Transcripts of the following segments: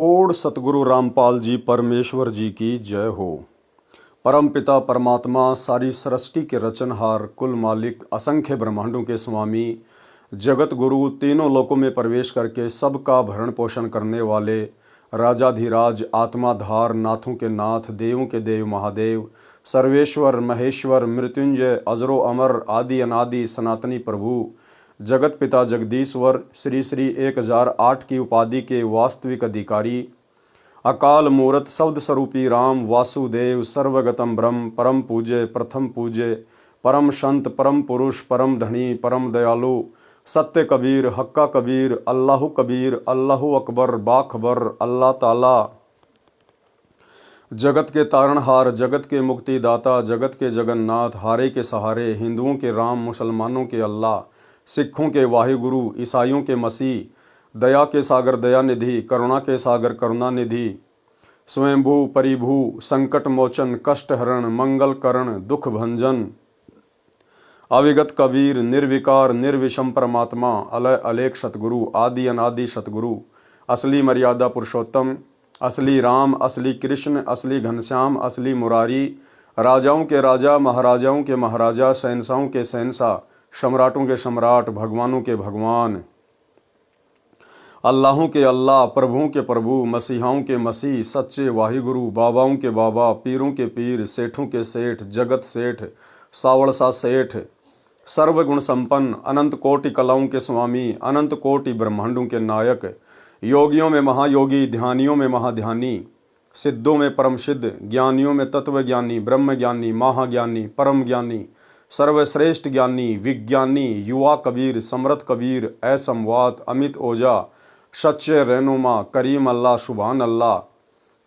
Odd सतगुरु रामपाल जी परमेश्वर जी की जय हो। परम पिता परमात्मा सारी सृष्टि के रचनहार कुल मालिक असंख्य ब्रह्मांडों के स्वामी जगत गुरु तीनों लोकों में प्रवेश करके सबका भरण पोषण करने वाले राजाधिराज आत्माधार नाथों के नाथ देवों के देव महादेव सर्वेश्वर महेश्वर मृत्युंजय अजरो अमर आदि अनादि सनातनी प्रभु जगत पिता जगदीश्वर श्री श्री 1008 की उपाधि के वास्तविक अधिकारी अकाल मूरत शब्द स्वरूपी राम वासुदेव सर्वगतम ब्रह्म परम पूज्य प्रथम पूज्य परम संत परम पुरुष परम धनी परम दयालु सत्य कबीर हक्का कबीर अल्लाहु अकबर बाखबर अल्लाह ताला जगत के तारणहार जगत के मुक्तिदाता जगत के जगन्नाथ हारे के सहारे हिंदुओं के राम मुसलमानों के अल्लाह सिखों के वाहिगुरु ईसाइयों के मसीह दया के सागर दयानिधि करुणा के सागर करुणानिधि स्वयंभू परिभू संकट मोचन कष्ट हरण मंगल करण दुख भंजन अविगत कबीर निर्विकार निर्विषम परमात्मा अलय अलेख सतगुरु आदि अनादि सतगुरु असली मर्यादा पुरुषोत्तम असली राम असली कृष्ण असली घनश्याम असली मुरारी राजाओं के राजा महाराजाओं के महाराजा शहंशाहों के शहंशाह सम्राटों के सम्राट भगवानों के भगवान अल्लाहों के अल्लाह प्रभुओं के प्रभु मसीहाओं के मसीह सच्चे वाहिगुरु बाबाओं के बाबा पीरों के पीर सेठों के सेठ जगत सेठ सावड़सा सेठ सर्वगुण संपन्न अनंत कोटि कलाओं के स्वामी अनंत कोटि ब्रह्मांडों के नायक योगियों में महायोगी ध्यानियों में महाध्यानी सिद्धों में परम सिद्ध ज्ञानियों में तत्वज्ञानी ब्रह्म ज्ञानी महाज्ञानी परम ज्ञानी सर्वश्रेष्ठ ज्ञानी विज्ञानी युवा कबीर समृत कबीर असमवात अमित ओझा सच्चे रहनुमा करीम अल्लाह सुभान अल्लाह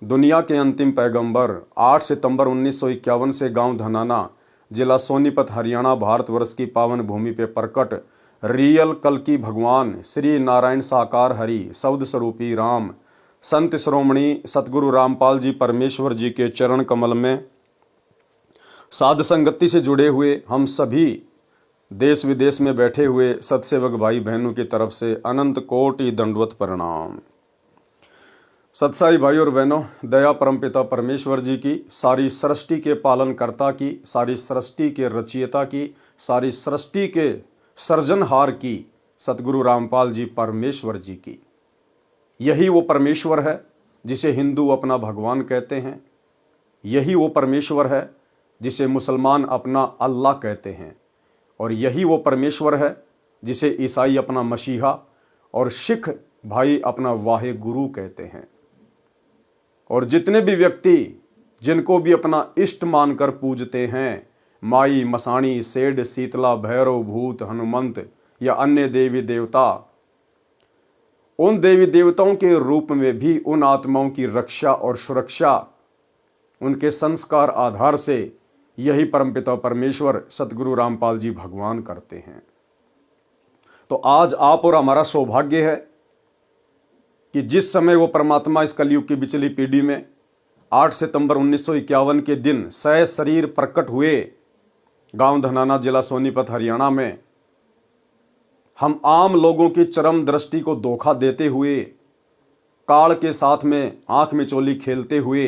दुनिया के अंतिम पैगंबर 8 सितंबर 1951 से गांव धनाना जिला सोनीपत हरियाणा भारतवर्ष की पावन भूमि पे प्रकट रियल कल की भगवान श्री नारायण साकार हरि शब्द स्वरूपी राम संत श्रोमणी सतगुरु रामपाल जी परमेश्वर जी के चरण कमल में साध संगति से जुड़े हुए हम सभी देश विदेश में बैठे हुए सत्सेवक भाई बहनों की तरफ से अनंत कोटि दंडवत प्रणाम। सत्साई भाई और बहनों, दया परमपिता परमेश्वर जी की, सारी सृष्टि के पालनकर्ता की, सारी सृष्टि के रचयिता की, सारी सृष्टि के सृजनहार की सतगुरु रामपाल जी परमेश्वर जी की, यही वो परमेश्वर है जिसे हिंदू अपना भगवान कहते हैं। यही वो परमेश्वर है जिसे मुसलमान अपना अल्लाह कहते हैं। और यही वो परमेश्वर है जिसे ईसाई अपना मसीहा और सिख भाई अपना वाहे गुरु कहते हैं। और जितने भी व्यक्ति जिनको भी अपना इष्ट मानकर पूजते हैं, माई मसाणी सेठ शीतला भैरव भूत हनुमंत या अन्य देवी देवता, उन देवी देवताओं के रूप में भी उन आत्माओं की रक्षा और सुरक्षा उनके संस्कार आधार से यही परमपिता परमेश्वर सतगुरु रामपाल जी भगवान करते हैं। तो आज आप और हमारा सौभाग्य है कि जिस समय वो परमात्मा इस कलयुग की बिचली पीढ़ी में 8 सितंबर 1951 के दिन सह शरीर प्रकट हुए गांव धनाना जिला सोनीपत हरियाणा में, हम आम लोगों की चरम दृष्टि को धोखा देते हुए काल के साथ में आंख में चोली खेलते हुए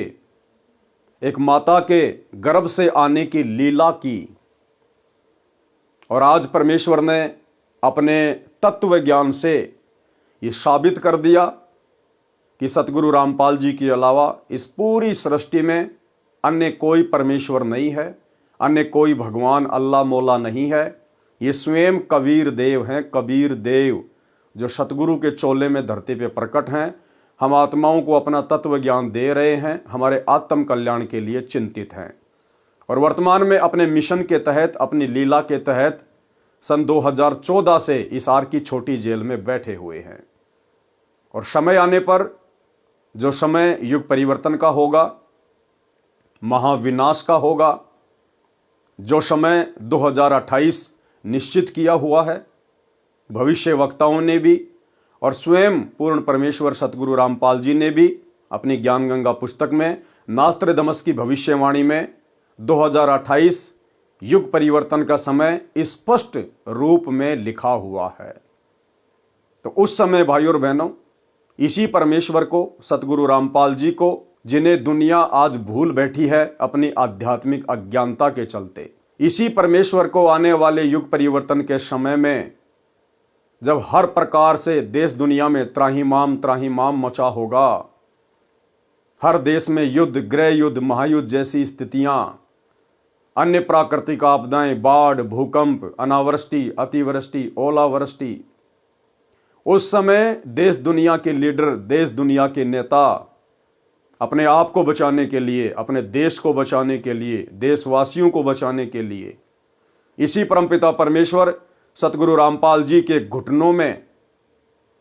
एक माता के गर्भ से आने की लीला की। और आज परमेश्वर ने अपने तत्व ज्ञान से ये साबित कर दिया कि सतगुरु रामपाल जी के अलावा इस पूरी सृष्टि में अन्य कोई परमेश्वर नहीं है, अन्य कोई भगवान अल्लाह मौला नहीं है। ये स्वयं कबीर देव हैं, कबीर देव जो सतगुरु के चोले में धरती पे प्रकट हैं। हम आत्माओं को अपना तत्व ज्ञान दे रहे हैं, हमारे आत्म कल्याण के लिए चिंतित हैं। और वर्तमान में अपने मिशन के तहत, अपनी लीला के तहत सन 2014 से हिसार की छोटी जेल में बैठे हुए हैं। और समय आने पर, जो समय युग परिवर्तन का होगा, महाविनाश का होगा, जो समय 2028 निश्चित किया हुआ है भविष्य वक्ताओं ने भी और स्वयं पूर्ण परमेश्वर सतगुरु रामपाल जी ने भी अपनी ज्ञान गंगा पुस्तक में नास्त्रदमस की भविष्यवाणी में 2028 युग परिवर्तन का समय स्पष्ट रूप में लिखा हुआ है। तो उस समय भाइयों और बहनों, इसी परमेश्वर को, सतगुरु रामपाल जी को, जिन्हें दुनिया आज भूल बैठी है अपनी आध्यात्मिक अज्ञानता के चलते, इसी परमेश्वर को आने वाले युग परिवर्तन के समय में, जब हर प्रकार से देश दुनिया में त्राहिमाम मचा होगा, हर देश में युद्ध, गृह युद्ध, महायुद्ध जैसी स्थितियां, अन्य प्राकृतिक आपदाएं, बाढ़, भूकंप, अनावृष्टि, अतिवृष्टि, ओलावृष्टि, उस समय देश दुनिया के लीडर, देश दुनिया के नेता अपने आप को बचाने के लिए, अपने देश को बचाने के लिए, देशवासियों को बचाने के लिए इसी परमपिता परमेश्वर सतगुरु रामपाल जी के घुटनों में,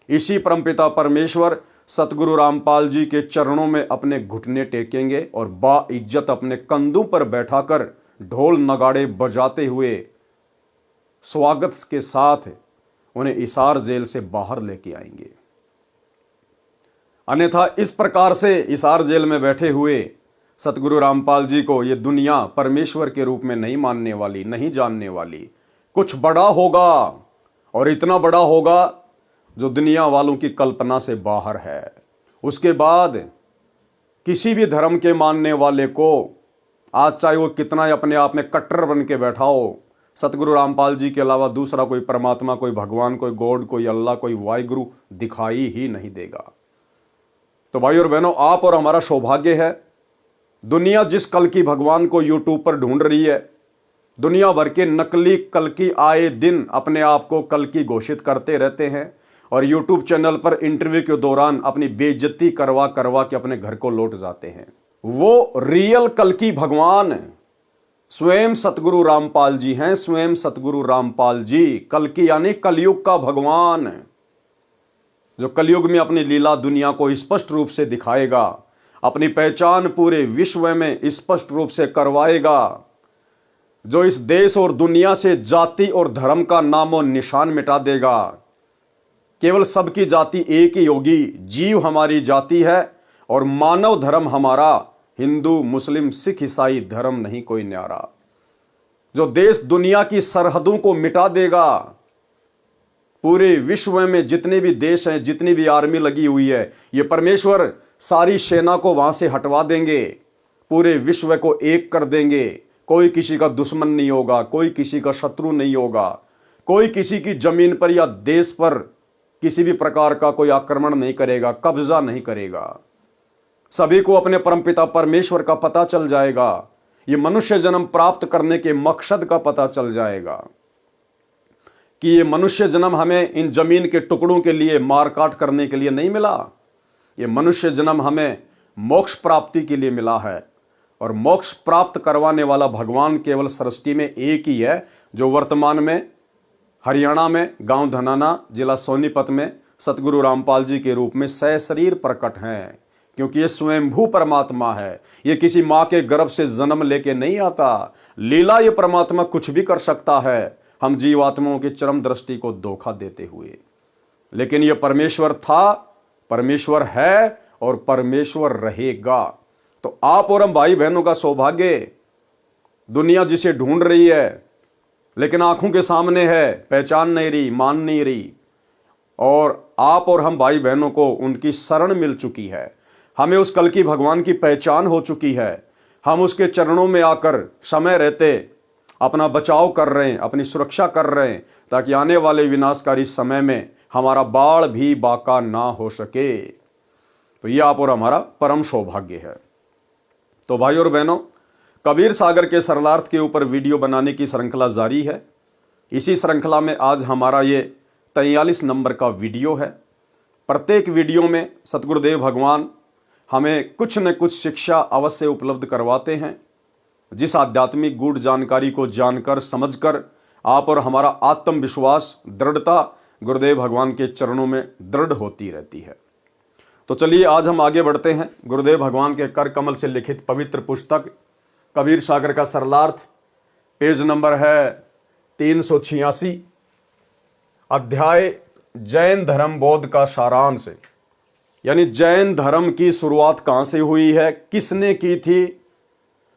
इसी परमपिता परमेश्वर सतगुरु रामपाल जी के चरणों में अपने घुटने टेकेंगे और बाइज्जत अपने कंधों पर बैठाकर ढोल नगाड़े बजाते हुए स्वागत के साथ उन्हें हिसार जेल से बाहर लेके आएंगे। अन्यथा इस प्रकार से हिसार जेल में बैठे हुए सतगुरु रामपाल जी को ये दुनिया परमेश्वर के रूप में नहीं मानने वाली, नहीं जानने वाली। कुछ बड़ा होगा और इतना बड़ा होगा जो दुनिया वालों की कल्पना से बाहर है। उसके बाद किसी भी धर्म के मानने वाले को, आज चाहे वो कितना ही अपने आप में कट्टर बन के बैठा हो, सतगुरु रामपाल जी के अलावा दूसरा कोई परमात्मा, कोई भगवान, कोई गॉड, कोई अल्लाह, कोई वाहिगुरु दिखाई ही नहीं देगा। तो भाई और बहनों, आप और हमारा सौभाग्य है, दुनिया जिस कल की भगवान को यूट्यूब पर ढूंढ रही है, दुनिया भर के नकली कल की आए दिन अपने आप को कल की घोषित करते रहते हैं और यूट्यूब चैनल पर इंटरव्यू के दौरान अपनी बेइज्जती करवा करवा के अपने घर को लौट जाते हैं। वो रियल कल की भगवान स्वयं सतगुरु रामपाल जी हैं, स्वयं सतगुरु रामपाल जी, कल की यानी कलयुग का भगवान, जो कलयुग में अपनी लीला दुनिया को स्पष्ट रूप से दिखाएगा, अपनी पहचान पूरे विश्व में स्पष्ट रूप से करवाएगा, जो इस देश और दुनिया से जाति और धर्म का नामो निशान मिटा देगा। केवल सबकी जाति एक ही होगी, जीव हमारी जाति है और मानव धर्म हमारा हिंदू, मुस्लिम, सिख, ईसाई धर्म नहीं कोई न्यारा, जो देश दुनिया की सरहदों को मिटा देगा। पूरे विश्व में जितने भी देश हैं, जितनी भी आर्मी लगी हुई है, ये परमेश्वर सारी सेना को वहां से हटवा देंगे, पूरे विश्व को एक कर देंगे। कोई किसी का दुश्मन नहीं होगा, कोई किसी का शत्रु नहीं होगा, कोई किसी की जमीन पर या देश पर किसी भी प्रकार का कोई आक्रमण नहीं करेगा, कब्जा नहीं करेगा। सभी को अपने परमपिता परमेश्वर का पता चल जाएगा, ये मनुष्य जन्म प्राप्त करने के मकसद का पता चल जाएगा कि ये मनुष्य जन्म हमें इन जमीन के टुकड़ों के लिए मार काट करने के लिए नहीं मिला, ये मनुष्य जन्म हमें मोक्ष प्राप्ति के लिए मिला है। और मोक्ष प्राप्त करवाने वाला भगवान केवल सृष्टि में एक ही है, जो वर्तमान में हरियाणा में गांव धनाना, जिला सोनीपत में सतगुरु रामपाल जी के रूप में सशरीर प्रकट हैं, क्योंकि ये स्वयंभू परमात्मा है। ये किसी माँ के गर्भ से जन्म लेके नहीं आता। लीला ये परमात्मा कुछ भी कर सकता है, हम जीवात्माओं की चरम दृष्टि को धोखा देते हुए। लेकिन ये परमेश्वर था, परमेश्वर है और परमेश्वर रहेगा। तो आप और हम भाई बहनों का सौभाग्य, दुनिया जिसे ढूंढ रही है लेकिन आंखों के सामने है, पहचान नहीं रही, मान नहीं रही, और आप और हम भाई बहनों को उनकी शरण मिल चुकी है। हमें उस कल की भगवान की पहचान हो चुकी है। हम उसके चरणों में आकर समय रहते अपना बचाव कर रहे हैं, अपनी सुरक्षा कर रहे हैं, ताकि आने वाले विनाशकारी समय में हमारा बाढ़ भी बाका ना हो सके। तो ये आप और हमारा परम सौभाग्य है। तो भाई और बहनों, कबीर सागर के सरलार्थ के ऊपर वीडियो बनाने की श्रृंखला जारी है। इसी श्रृंखला में आज हमारा ये 43 नंबर का वीडियो है। प्रत्येक वीडियो में सतगुरुदेव भगवान हमें कुछ न कुछ शिक्षा अवश्य उपलब्ध करवाते हैं, जिस आध्यात्मिक गूढ़ जानकारी को जानकर समझकर आप और हमारा आत्मविश्वास, दृढ़ता गुरुदेव भगवान के चरणों में दृढ़ होती रहती है। तो चलिए आज हम आगे बढ़ते हैं। गुरुदेव भगवान के कर कमल से लिखित पवित्र पुस्तक कबीर सागर का सरलार्थ, पेज नंबर है 386, अध्याय जैन धर्म बोध का सारांश। यानी जैन धर्म की शुरुआत कहाँ से हुई है, किसने की थी,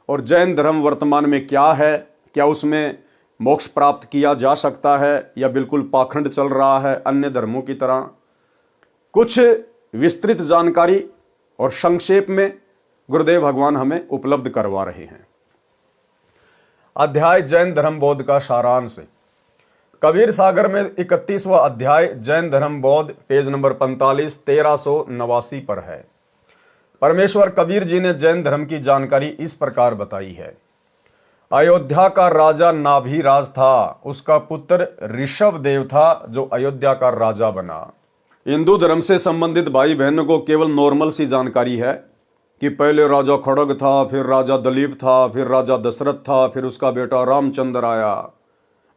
और जैन धर्म वर्तमान में क्या है, क्या उसमें मोक्ष प्राप्त किया जा सकता है या बिल्कुल पाखंड चल रहा है अन्य धर्मों की तरह। कुछ विस्तृत जानकारी और संक्षेप में गुरुदेव भगवान हमें उपलब्ध करवा रहे हैं। अध्याय जैन धर्म बौद्ध का सारांश। कबीर सागर में 31वां अध्याय जैन धर्म बौद्ध, पेज नंबर 45, 1389 पर है। परमेश्वर कबीर जी ने जैन धर्म की जानकारी इस प्रकार बताई है। अयोध्या का राजा नाभिराज था, उसका पुत्र ऋषभ देव था जो अयोध्या का राजा बना। हिंदू धर्म से संबंधित भाई बहनों को केवल नॉर्मल सी जानकारी है कि पहले राजा खड़ग था, फिर राजा दलीप था, फिर राजा दशरथ था, फिर उसका बेटा रामचंद्र आया।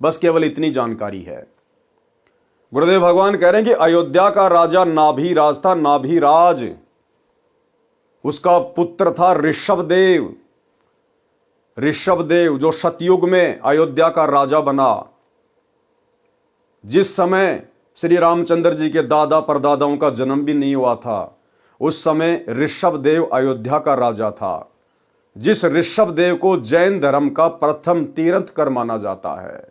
बस केवल इतनी जानकारी है। गुरुदेव भगवान कह रहे हैं कि अयोध्या का राजा नाभिराज था। नाभिराज, उसका पुत्र था ऋषभदेव। ऋषभदेव जो सतयुग में अयोध्या का राजा बना। जिस समय श्री रामचंद्र जी के दादा परदादाओं का जन्म भी नहीं हुआ था, उस समय ऋषभदेव अयोध्या का राजा था। जिस ऋषभदेव को जैन धर्म का प्रथम तीर्थंकर माना जाता है,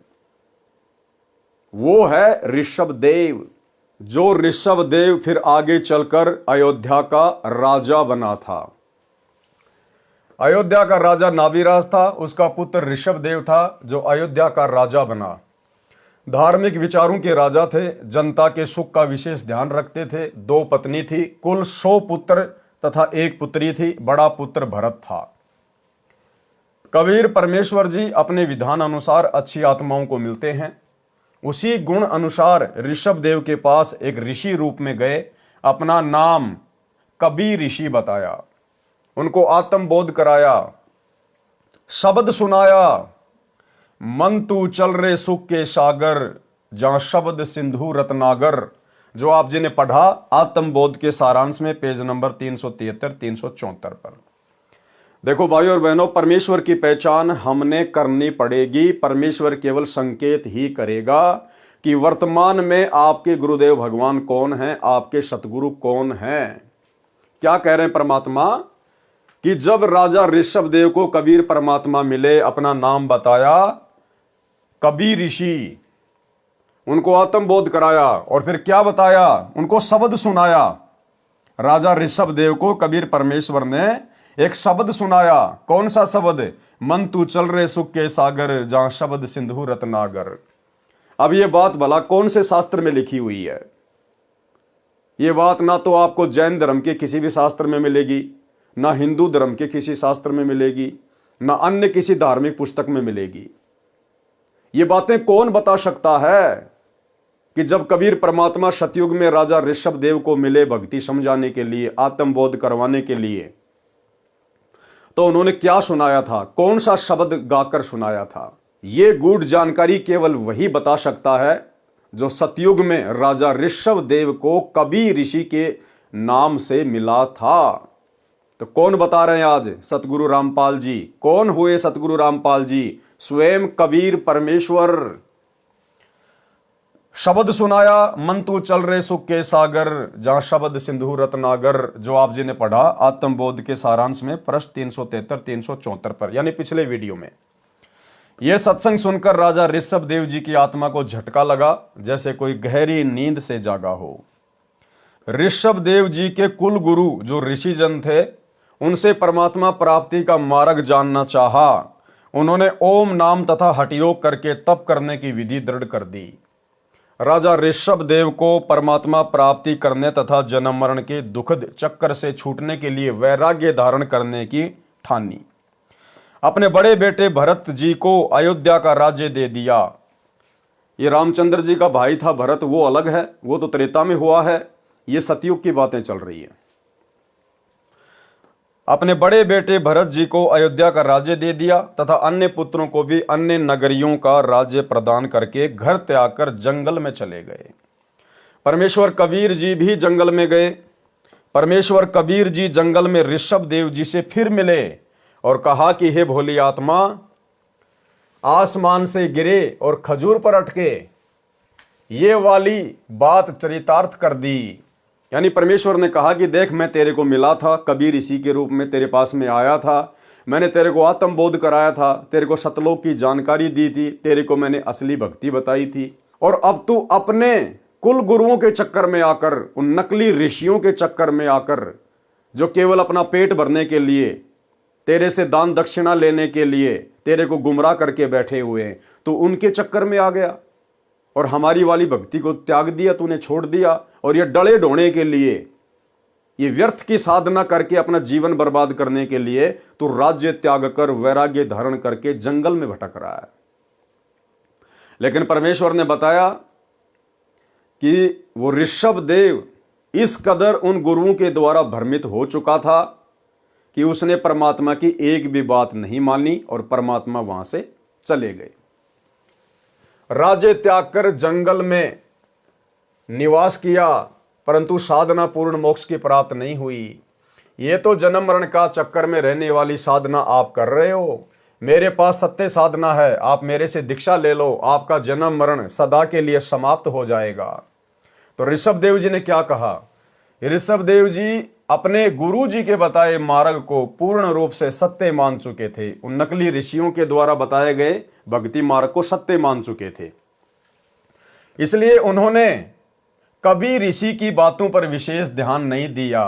वो है ऋषभदेव। जो ऋषभदेव फिर आगे चलकर अयोध्या का राजा बना था। अयोध्या का राजा नाभिराज था, उसका पुत्र ऋषभदेव था जो अयोध्या का राजा बना। धार्मिक विचारों के राजा थे, जनता के सुख का विशेष ध्यान रखते थे। 2 पत्नी थी, कुल 100 पुत्र तथा 1 पुत्री थी। बड़ा पुत्र भरत था। कबीर परमेश्वर जी अपने विधान अनुसार अच्छी आत्माओं को मिलते हैं। उसी गुण अनुसार ऋषभदेव के पास एक ऋषि रूप में गए, अपना नाम कबीर ऋषि बताया, उनको आत्मबोध कराया, शब्द सुनाया। मन तू चल रे सुख के सागर, जहां शब्द सिंधु रत्नागर, जो आप जी ने पढ़ा आत्मबोध के सारांश में, पेज नंबर 373, 374 पर। देखो भाइयों और बहनों, परमेश्वर की पहचान हमने करनी पड़ेगी। परमेश्वर केवल संकेत ही करेगा कि वर्तमान में आपके गुरुदेव भगवान कौन हैं, आपके सतगुरु कौन हैं। क्या कह रहे हैं परमात्मा कि जब राजा ऋषभदेव को कबीर परमात्मा मिले, अपना नाम बताया कबीर ऋषि, उनको आत्मबोध कराया और फिर क्या बताया, उनको शब्द सुनाया। राजा ऋषभदेव को कबीर परमेश्वर ने एक शब्द सुनाया। कौन सा शब्द? मन तू चल रे सुख के सागर, जहां शब्द सिंधु रत्नागर। अब ये बात भला कौन से शास्त्र में लिखी हुई है? ये बात ना तो आपको जैन धर्म के किसी भी शास्त्र में मिलेगी, ना हिंदू धर्म के किसी शास्त्र में मिलेगी, ना अन्य किसी धार्मिक पुस्तक में मिलेगी। ये बातें कौन बता सकता है कि जब कबीर परमात्मा सतयुग में राजा ऋषभदेव को मिले भक्ति समझाने के लिए, आत्मबोध करवाने के लिए, तो उन्होंने क्या सुनाया था, कौन सा शब्द गाकर सुनाया था? ये गूढ़ जानकारी केवल वही बता सकता है जो सतयुग में राजा ऋषभदेव को कबीर ऋषि के नाम से मिला था। तो कौन बता रहे हैं आज? सतगुरु रामपाल जी। कौन हुए सतगुरु रामपाल जी? स्वयं कबीर परमेश्वर। शब्द सुनाया, मन तू चल रे सुख के सागर, जहां शब्द सिंधु रत्नागर, जो आप जी ने पढ़ा आत्मबोध के सारांश में, पृष्ठ 373, 374 पर, यानी पिछले वीडियो में। यह सत्संग सुनकर राजा ऋषभदेव जी की आत्मा को झटका लगा, जैसे कोई गहरी नींद से जागा हो। ऋषभदेव जी के कुल गुरु जो ऋषिजन थे, उनसे परमात्मा प्राप्ति का मार्ग जानना चाहा। उन्होंने ओम नाम तथा हठयोग करके तप करने की विधि दृढ़ कर दी। राजा ऋषभदेव को परमात्मा प्राप्ति करने तथा जन्म मरण के दुखद चक्कर से छूटने के लिए वैराग्य धारण करने की ठानी। अपने बड़े बेटे भरत जी को अयोध्या का राज्य दे दिया। ये रामचंद्र जी का भाई था भरत, वो अलग है, वो तो त्रेता में हुआ है। ये सतयुग की बातें चल रही है। अपने बड़े बेटे भरत जी को अयोध्या का राज्य दे दिया तथा अन्य पुत्रों को भी अन्य नगरियों का राज्य प्रदान करके घर त्याग कर जंगल में चले गए। परमेश्वर कबीर जी भी जंगल में गए। परमेश्वर कबीर जी जंगल में ऋषभदेव जी से फिर मिले और कहा कि हे भोली आत्मा, आसमान से गिरे और खजूर पर अटके, ये वाली बात चरितार्थ कर दी। यानी परमेश्वर ने कहा कि देख, मैं तेरे को मिला था, कबीर ऋषि के रूप में तेरे पास में आया था, मैंने तेरे को आत्मबोध कराया था, तेरे को सतलोक की जानकारी दी थी, तेरे को मैंने असली भक्ति बताई थी, और अब तू अपने कुल गुरुओं के चक्कर में आकर, उन नकली ऋषियों के चक्कर में आकर, जो केवल अपना पेट भरने के लिए, तेरे से दान दक्षिणा लेने के लिए तेरे को गुमराह करके बैठे हुए हैं, तो उनके चक्कर में आ गया और हमारी वाली भक्ति को त्याग दिया, तूने छोड़ दिया। और ये डले ढोने के लिए, ये व्यर्थ की साधना करके अपना जीवन बर्बाद करने के लिए तू राज्य त्याग कर वैराग्य धारण करके जंगल में भटक रहा है। लेकिन परमेश्वर ने बताया कि वो ऋषभ देव इस कदर उन गुरुओं के द्वारा भ्रमित हो चुका था कि उसने परमात्मा की एक भी बात नहीं मानी और परमात्मा वहां से चले गए। राज्य त्याग कर जंगल में निवास किया, परंतु साधना पूर्ण मोक्ष की प्राप्त नहीं हुई। ये तो जन्म मरण का चक्कर में रहने वाली साधना आप कर रहे हो। मेरे पास सत्य साधना है, आप मेरे से दीक्षा ले लो, आपका जन्म मरण सदा के लिए समाप्त हो जाएगा। तो ऋषभ देव जी ने क्या कहा? ऋषभ देव जी अपने गुरु जी के बताए मार्ग को पूर्ण रूप से सत्य मान चुके थे। उन नकली ऋषियों के द्वारा बताए गए भक्ति मार्ग को सत्य मान चुके थे। इसलिए उन्होंने कभी ऋषि की बातों पर विशेष ध्यान नहीं दिया।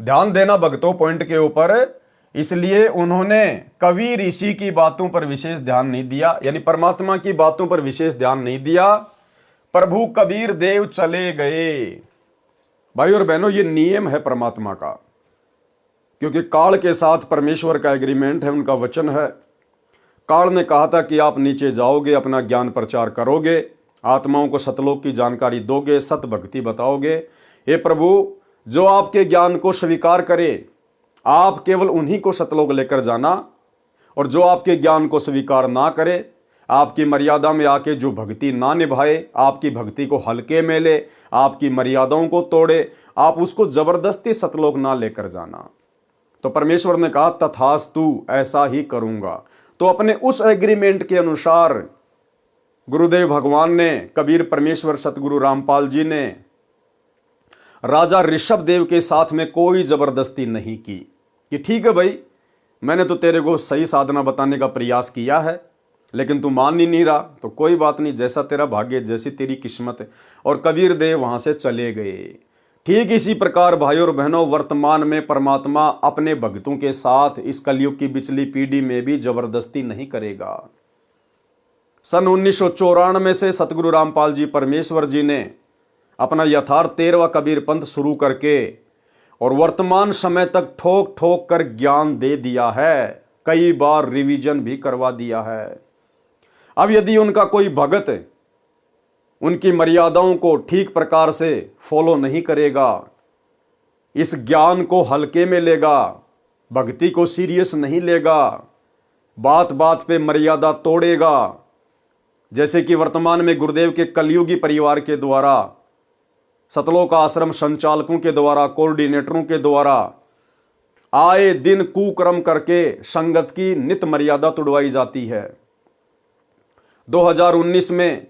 ध्यान देना भक्तों पॉइंट के ऊपर, इसलिए उन्होंने कभी ऋषि की बातों पर विशेष ध्यान नहीं दिया, यानी परमात्मा की बातों पर विशेष ध्यान नहीं दिया। प्रभु कबीर देव चले गए। भाई और बहनों, ये नियम है परमात्मा का, क्योंकि काल के साथ परमेश्वर का एग्रीमेंट है, उनका वचन है। काल ने कहा था कि आप नीचे जाओगे, अपना ज्ञान प्रचार करोगे, आत्माओं को सतलोक की जानकारी दोगे, सत भक्ति बताओगे। हे प्रभु, जो आपके ज्ञान को स्वीकार करे, आप केवल उन्हीं को सतलोक लेकर जाना, और जो आपके ज्ञान को स्वीकार ना करे, आपकी मर्यादा में आके जो भक्ति ना निभाए, आपकी भक्ति को हल्के में ले, आपकी मर्यादाओं को तोड़े, आप उसको जबरदस्ती सतलोक ना लेकर जाना। तो परमेश्वर ने कहा तथास्तु, ऐसा ही करूंगा। तो अपने उस एग्रीमेंट के अनुसार गुरुदेव भगवान ने, कबीर परमेश्वर सतगुरु रामपाल जी ने राजा ऋषभ देव के साथ में कोई जबरदस्ती नहीं की कि ठीक है भाई, मैंने तो तेरे को सही साधना बताने का प्रयास किया है, लेकिन तू मान ही नहीं रहा, तो कोई बात नहीं, जैसा तेरा भाग्य, जैसी तेरी किस्मत है। और कबीर देव वहां से चले गए। ठीक इसी प्रकार भाइयों और बहनों, वर्तमान में परमात्मा अपने भक्तों के साथ इस कलयुग की पिछली पीढ़ी में भी जबरदस्ती नहीं करेगा। सन 1994 से सतगुरु रामपाल जी परमेश्वर जी ने अपना यथार्थ 13वां कबीर पंथ शुरू करके और वर्तमान समय तक ठोक ठोक कर ज्ञान दे दिया है, कई बार रिवीजन भी करवा दिया है। अब यदि उनका कोई भगत उनकी मर्यादाओं को ठीक प्रकार से फॉलो नहीं करेगा, इस ज्ञान को हल्के में लेगा, भक्ति को सीरियस नहीं लेगा, बात बात पे मर्यादा तोड़ेगा, जैसे कि वर्तमान में गुरुदेव के कलयुगी परिवार के द्वारा, सतलोक आश्रम संचालकों के द्वारा, कोऑर्डिनेटरों के द्वारा आए दिन कुकर्म करके संगत की नित मर्यादा तोड़वाई जाती है। 2019 में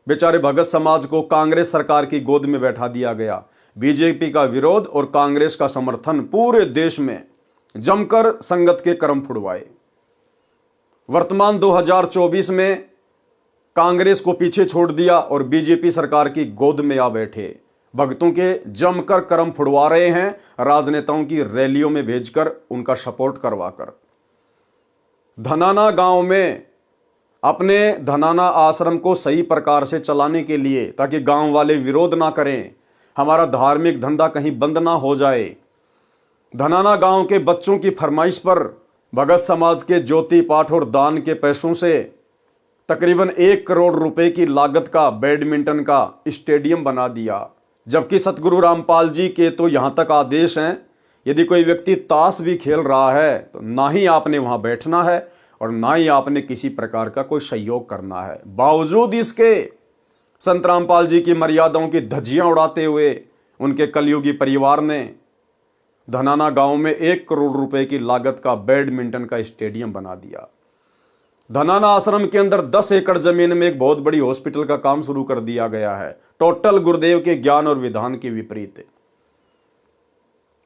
बेचारे भगत समाज को कांग्रेस सरकार की गोद में बैठा दिया गया। बीजेपी का विरोध और कांग्रेस का समर्थन पूरे देश में जमकर संगत के कर्म फुड़वाए। वर्तमान 2024 में कांग्रेस को पीछे छोड़ दिया और बीजेपी सरकार की गोद में आ बैठे। भक्तों के जमकर कर्म फुड़वा रहे हैं, राजनेताओं की रैलियों में भेजकर उनका सपोर्ट करवाकर। धनाना गांव में अपने धनाना आश्रम को सही प्रकार से चलाने के लिए, ताकि गांव वाले विरोध ना करें, हमारा धार्मिक धंधा कहीं बंद ना हो जाए, धनाना गांव के बच्चों की फरमाइश पर भगत समाज के ज्योति पाठ और दान के पैसों से तकरीबन 1 करोड़ रुपए की लागत का बैडमिंटन का स्टेडियम बना दिया। जबकि सतगुरु रामपाल जी के तो यहां तक आदेश हैं, यदि कोई व्यक्ति ताश भी खेल रहा है तो ना ही आपने वहां बैठना है और ना ही आपने किसी प्रकार का कोई सहयोग करना है। बावजूद इसके संत रामपाल जी की मर्यादाओं की धज्जियां उड़ाते हुए उनके कलयुगी परिवार ने धनाना गांव में 1 करोड़ रुपए की लागत का बैडमिंटन का स्टेडियम बना दिया। धनाना आश्रम के अंदर 10 एकड़ जमीन में एक बहुत बड़ी हॉस्पिटल का काम शुरू कर दिया गया है, टोटल गुरुदेव के ज्ञान और विधान के विपरीत।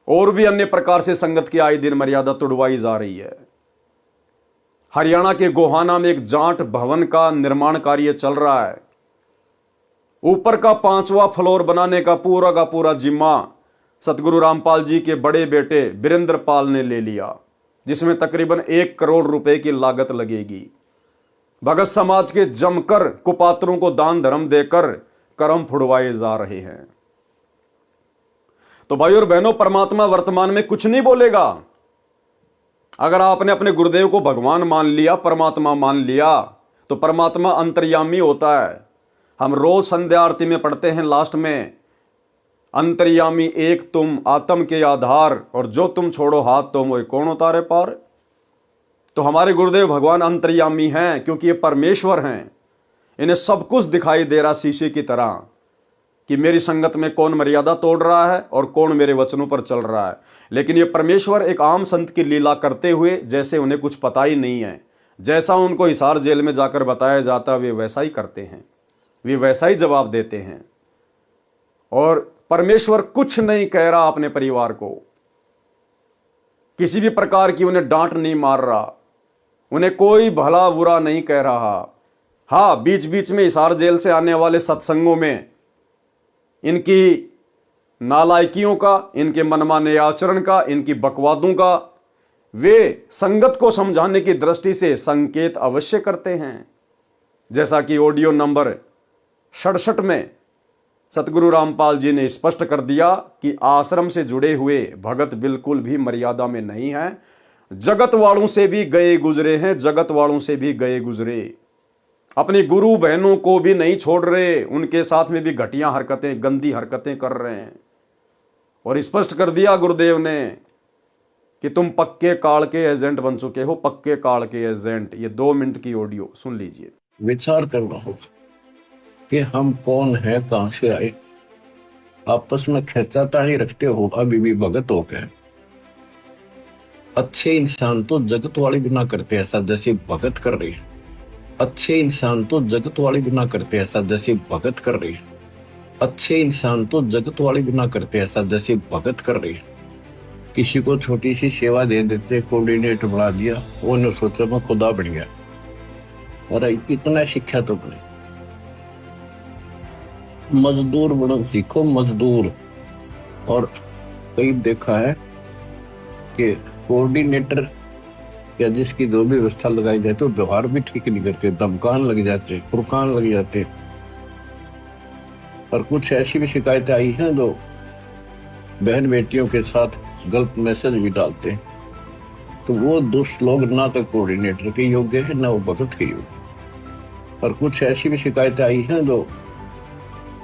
और भी अन्य प्रकार से संगत की आए दिन मर्यादा तोड़वाई जा रही है। हरियाणा के गोहाना में एक जाट भवन का निर्माण कार्य चल रहा है। ऊपर का 5वां फ्लोर बनाने का पूरा जिम्मा सतगुरु रामपाल जी के बड़े बेटे वीरेंद्र पाल ने ले लिया, जिसमें तकरीबन 1 करोड़ रुपए की लागत लगेगी। भगत समाज के जमकर कुपात्रों को दान धर्म देकर कर्म फुड़वाए जा रहे हैं। तो भाई और बहनों, परमात्मा वर्तमान में कुछ नहीं बोलेगा। अगर आपने अपने गुरुदेव को भगवान मान लिया, परमात्मा मान लिया, तो परमात्मा अंतर्यामी होता है। हम रोज संध्या आरती में पढ़ते हैं लास्ट में, अंतर्यामी एक तुम आत्म के आधार, और जो तुम छोड़ो हाथ तो मोए कौन उतारे पार। तो हमारे गुरुदेव भगवान अंतर्यामी हैं, क्योंकि ये परमेश्वर हैं। इन्हें सब कुछ दिखाई दे रहा शीशे की तरह कि मेरी संगत में कौन मर्यादा तोड़ रहा है और कौन मेरे वचनों पर चल रहा है। लेकिन ये परमेश्वर एक आम संत की लीला करते हुए जैसे उन्हें कुछ पता ही नहीं है, जैसा उनको हिसार जेल में जाकर बताया जाता वे वैसा ही करते हैं, वे वैसा ही जवाब देते हैं। और परमेश्वर कुछ नहीं कह रहा अपने परिवार को, किसी भी प्रकार की उन्हें डांट नहीं मार रहा, उन्हें कोई भला बुरा नहीं कह रहा। हाँ, बीच बीच में हिसार जेल से आने वाले सत्संगों में इनकी नालायकियों का, इनके मनमाने आचरण का, इनकी बकवादों का वे संगत को समझाने की दृष्टि से संकेत अवश्य करते हैं। जैसा कि ऑडियो नंबर 67 में सतगुरु रामपाल जी ने स्पष्ट कर दिया कि आश्रम से जुड़े हुए भगत बिल्कुल भी मर्यादा में नहीं है, जगत वालों से भी गए गुजरे हैं, जगत वालों से भी गए गुजरे, अपनी गुरु बहनों को भी नहीं छोड़ रहे, उनके साथ में भी घटिया हरकतें, गंदी हरकतें कर रहे हैं। और स्पष्ट कर दिया गुरुदेव ने कि तुम पक्के काल के एजेंट बन चुके हो, पक्के काल के एजेंट। ये 2 मिनट की ऑडियो सुन लीजिए। विचार करना होगा कि हम कौन है, कहां से आए। आपस में खेचातानी रखते हो अभी भी भगत हो गए। अच्छे इंसान तो जगत वाली गुनाह करते ऐसा जैसे भगत कर रही है। अच्छे इंसान तो जगत वाली गुनाह करते ऐसा जैसे भगत कर रही है। अच्छे इंसान तो जगत वाली गुनाह करते ऐसा जैसे भगत कर रही है। किसी को छोटी सी सेवा दे देते, कोऑर्डिनेटर बना दिया, वो ने सोचा मैं खुदा बन गया। और इतना शिक्षा तो बने, मजदूर बनो सीखो, मजदूर। और कई देखा है कि कोऑर्डिनेटर या जिसकी जो भी व्यवस्था लगाई जाए तो व्यवहार भी ठीक नहीं करते, धमकान लग जाते, फुरकान लग जाते। और कुछ ऐसी भी शिकायतें आई हैं जो बहन बेटियों के साथ गलत मैसेज भी डालते हैं। तो वो दुष्ट लोग ना तो कोऑर्डिनेटर के योग्य है, ना वो भगत के योग्य। और कुछ ऐसी भी शिकायतें आई हैं जो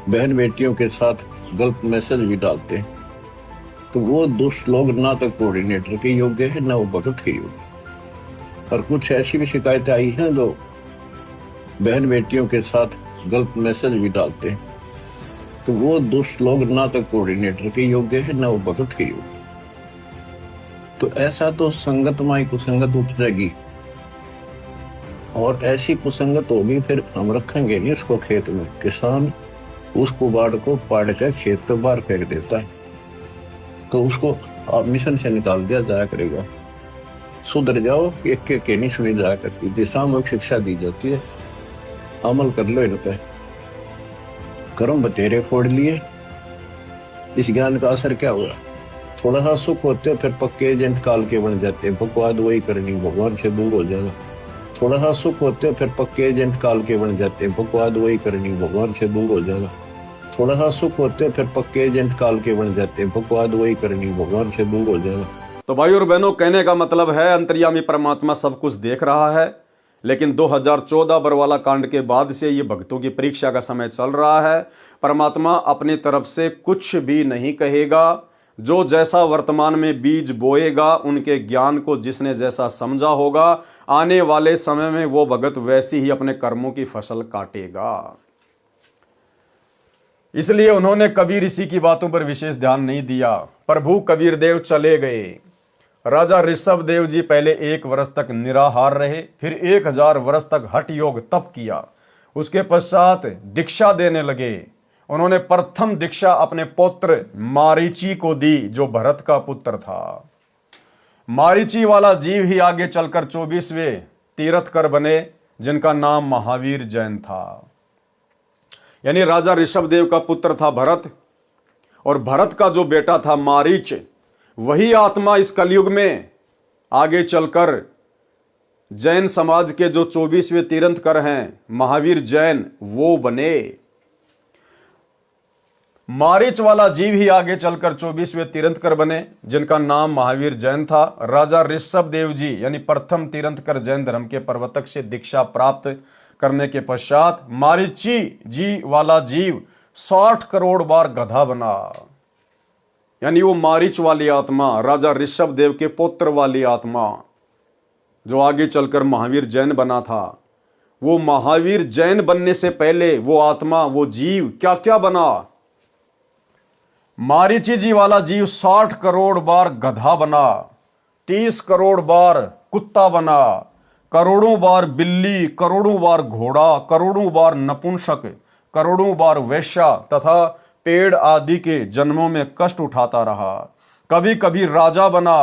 बहन बेटियों के साथ गलत मैसेज भी डालते हैं। तो वो दुष्ट लोग ना तो कोऑर्डिनेटर के योग्य है, ना वो भगत के योग्य। और कुछ ऐसी भी शिकायतें आई हैं जो बहन बेटियों के साथ गलत मैसेज भी डालते हैं। तो वो दुष्ट लोग ना तो कोऑर्डिनेटर के योग्य है, ना वो भगत के योग्य। तो ऐसा तो संगत माई कुसंगत उपजेगी, और ऐसी कुसंगत होगी फिर हम रखेंगे नहीं उसको खेत में। किसान उस कुबाड़ को पाड़ कर खेत तो बाहर फेंक देता है, तो उसको आप मिशन से निकाल दिया जाया करेगा। सुधर जाओ, एक के नहीं सुनी जाया करती थी। सामूहिक शिक्षा दी जाती है, अमल कर लो इन पे। कर्म बतेरे फोड़ लिए, इस ज्ञान का असर क्या हुआ? थोड़ा सा सुख होते हो फिर पक्के एजेंट काल के बन जाते हैं। बकवाद वही करनी, भगवान से दूर हो जाना। थोड़ा सा सुख होते हो फिर पक्के एजेंट काल के बन जाते हैं। बकवाद वही करनी, भगवान से दूर हो जाना। थोड़ा सा सुख होते हो फिर पक्के एजेंट काल के बन जाते हैं। बकवाद वही करनी, भगवान से दूर हो जाना। तो भाई और बहनों, कहने का मतलब है अंतर्यामी परमात्मा सब कुछ देख रहा है, लेकिन 2014 बरवाला कांड के बाद से ये भक्तों की परीक्षा का समय चल रहा है। परमात्मा अपनी तरफ से कुछ भी नहीं कहेगा। जो जैसा वर्तमान में बीज बोएगा, उनके ज्ञान को जिसने जैसा समझा होगा, आने वाले समय में वो भगत वैसी ही अपने कर्मों की फसल काटेगा। इसलिए उन्होंने कबीर ऋषि की बातों पर विशेष ध्यान नहीं दिया। प्रभु कबीर देव चले गए। राजा ऋषभ देव जी पहले 1 वर्ष तक निराहार रहे, फिर 1000 वर्ष तक हठ योग तप किया। उसके पश्चात दीक्षा देने लगे। उन्होंने प्रथम दीक्षा अपने पुत्र मारीची को दी, जो भरत का पुत्र था। मारीची वाला जीव ही आगे चलकर 24वें तीर्थकर बने, जिनका नाम महावीर जैन था। यानी राजा ऋषभदेव का पुत्र था भरत, और भरत का जो बेटा था मारीच, वही आत्मा इस कलयुग में आगे चलकर जैन समाज के जो 24वें तीर्थंकर हैं महावीर जैन, वो बने। मारीच वाला जीव ही आगे चलकर 24वें तीर्थंकर बने, जिनका नाम महावीर जैन था। राजा ऋषभदेव जी यानी प्रथम तीर्थंकर जैन धर्म के प्रवर्तक से दीक्षा प्राप्त करने के पश्चात मारीची जी वाला जीव 60 करोड़ बार गधा बना। यानी वो मारीच वाली आत्मा, राजा ऋषभदेव के पुत्र वाली आत्मा, जो आगे चलकर महावीर जैन बना था, वो महावीर जैन बनने से पहले वो आत्मा, वो जीव क्या क्या बना। मारीची जी वाला जीव 60 करोड़ बार गधा बना, 30 करोड़ बार कुत्ता बना, करोड़ों बार बिल्ली, करोड़ों बार घोड़ा, करोड़ों बार नपुंसक, करोड़ों बार वैश्या तथा पेड़ आदि के जन्मों में कष्ट उठाता रहा। कभी कभी राजा बना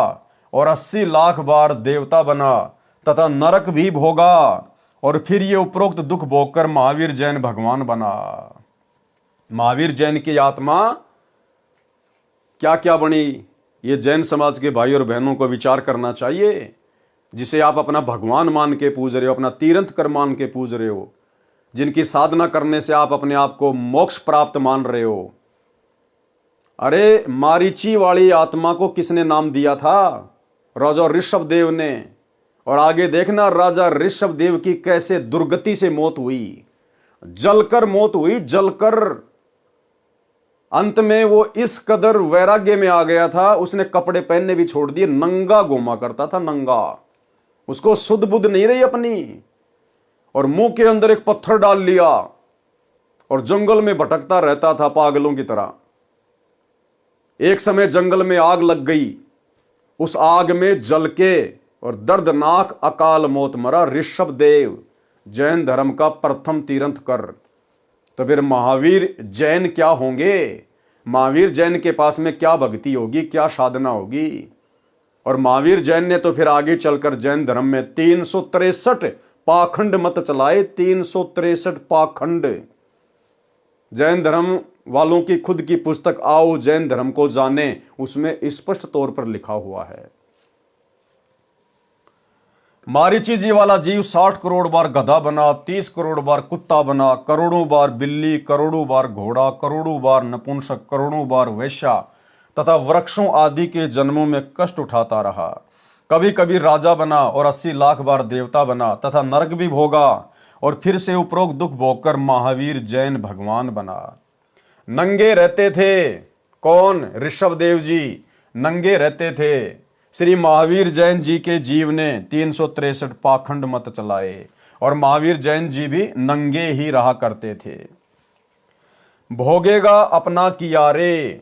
और 80 लाख बार देवता बना तथा नरक भी भोगा, और फिर ये उपरोक्त दुख भोगकर महावीर जैन भगवान बना। महावीर जैन की आत्मा क्या क्या बनी, ये जैन समाज के भाई और बहनों को विचार करना चाहिए। जिसे आप अपना भगवान मान के पूज रहे हो, अपना तीर्थंकर मान के पूज रहे हो, जिनकी साधना करने से आप अपने आप को मोक्ष प्राप्त मान रहे हो। अरे मारीची वाली आत्मा को किसने नाम दिया था? राजा ऋषभदेव ने। और आगे देखना राजा ऋषभदेव की कैसे दुर्गति से मौत हुई, जलकर मौत हुई, जलकर। अंत में वो इस कदर वैराग्य में आ गया था, उसने कपड़े पहनने भी छोड़ दिए, नंगा घूमा करता था, नंगा। उसको सुध बुध नहीं रही अपनी, और मुंह के अंदर एक पत्थर डाल लिया और जंगल में भटकता रहता था पागलों की तरह। एक समय जंगल में आग लग गई, उस आग में जल के और दर्दनाक अकाल मौत मरा ऋषभदेव, जैन धर्म का प्रथम तीर्थंकर। तो फिर महावीर जैन क्या होंगे? महावीर जैन के पास में क्या भक्ति होगी, क्या साधना होगी? और महावीर जैन ने तो फिर आगे चलकर जैन धर्म में 363 पाखंड मत चलाए, 363 पाखंड। जैन धर्म वालों की खुद की पुस्तक आओ जैन धर्म को जाने, उसमें स्पष्ट तौर पर लिखा हुआ है। मारीची जी वाला जीव 60 करोड़ बार गधा बना, 30 करोड़ बार कुत्ता बना, करोड़ों बार बिल्ली, करोड़ों बार घोड़ा, करोड़ों बार नपुंसक, करोड़ों बार वैश्या तथा वृक्षों आदि के जन्मों में कष्ट उठाता रहा। कभी कभी राजा बना और 80 लाख बार देवता बना तथा नरक भी भोगा, और फिर से उपरोक्त दुख भोगकर महावीर जैन भगवान बना। नंगे रहते थे कौन? ऋषभदेव जी नंगे रहते थे। श्री महावीर जैन जी के जीव ने 363 पाखंड मत चलाए, और महावीर जैन जी भी नंगे ही रहा करते थे। भोगेगा अपना किया रे।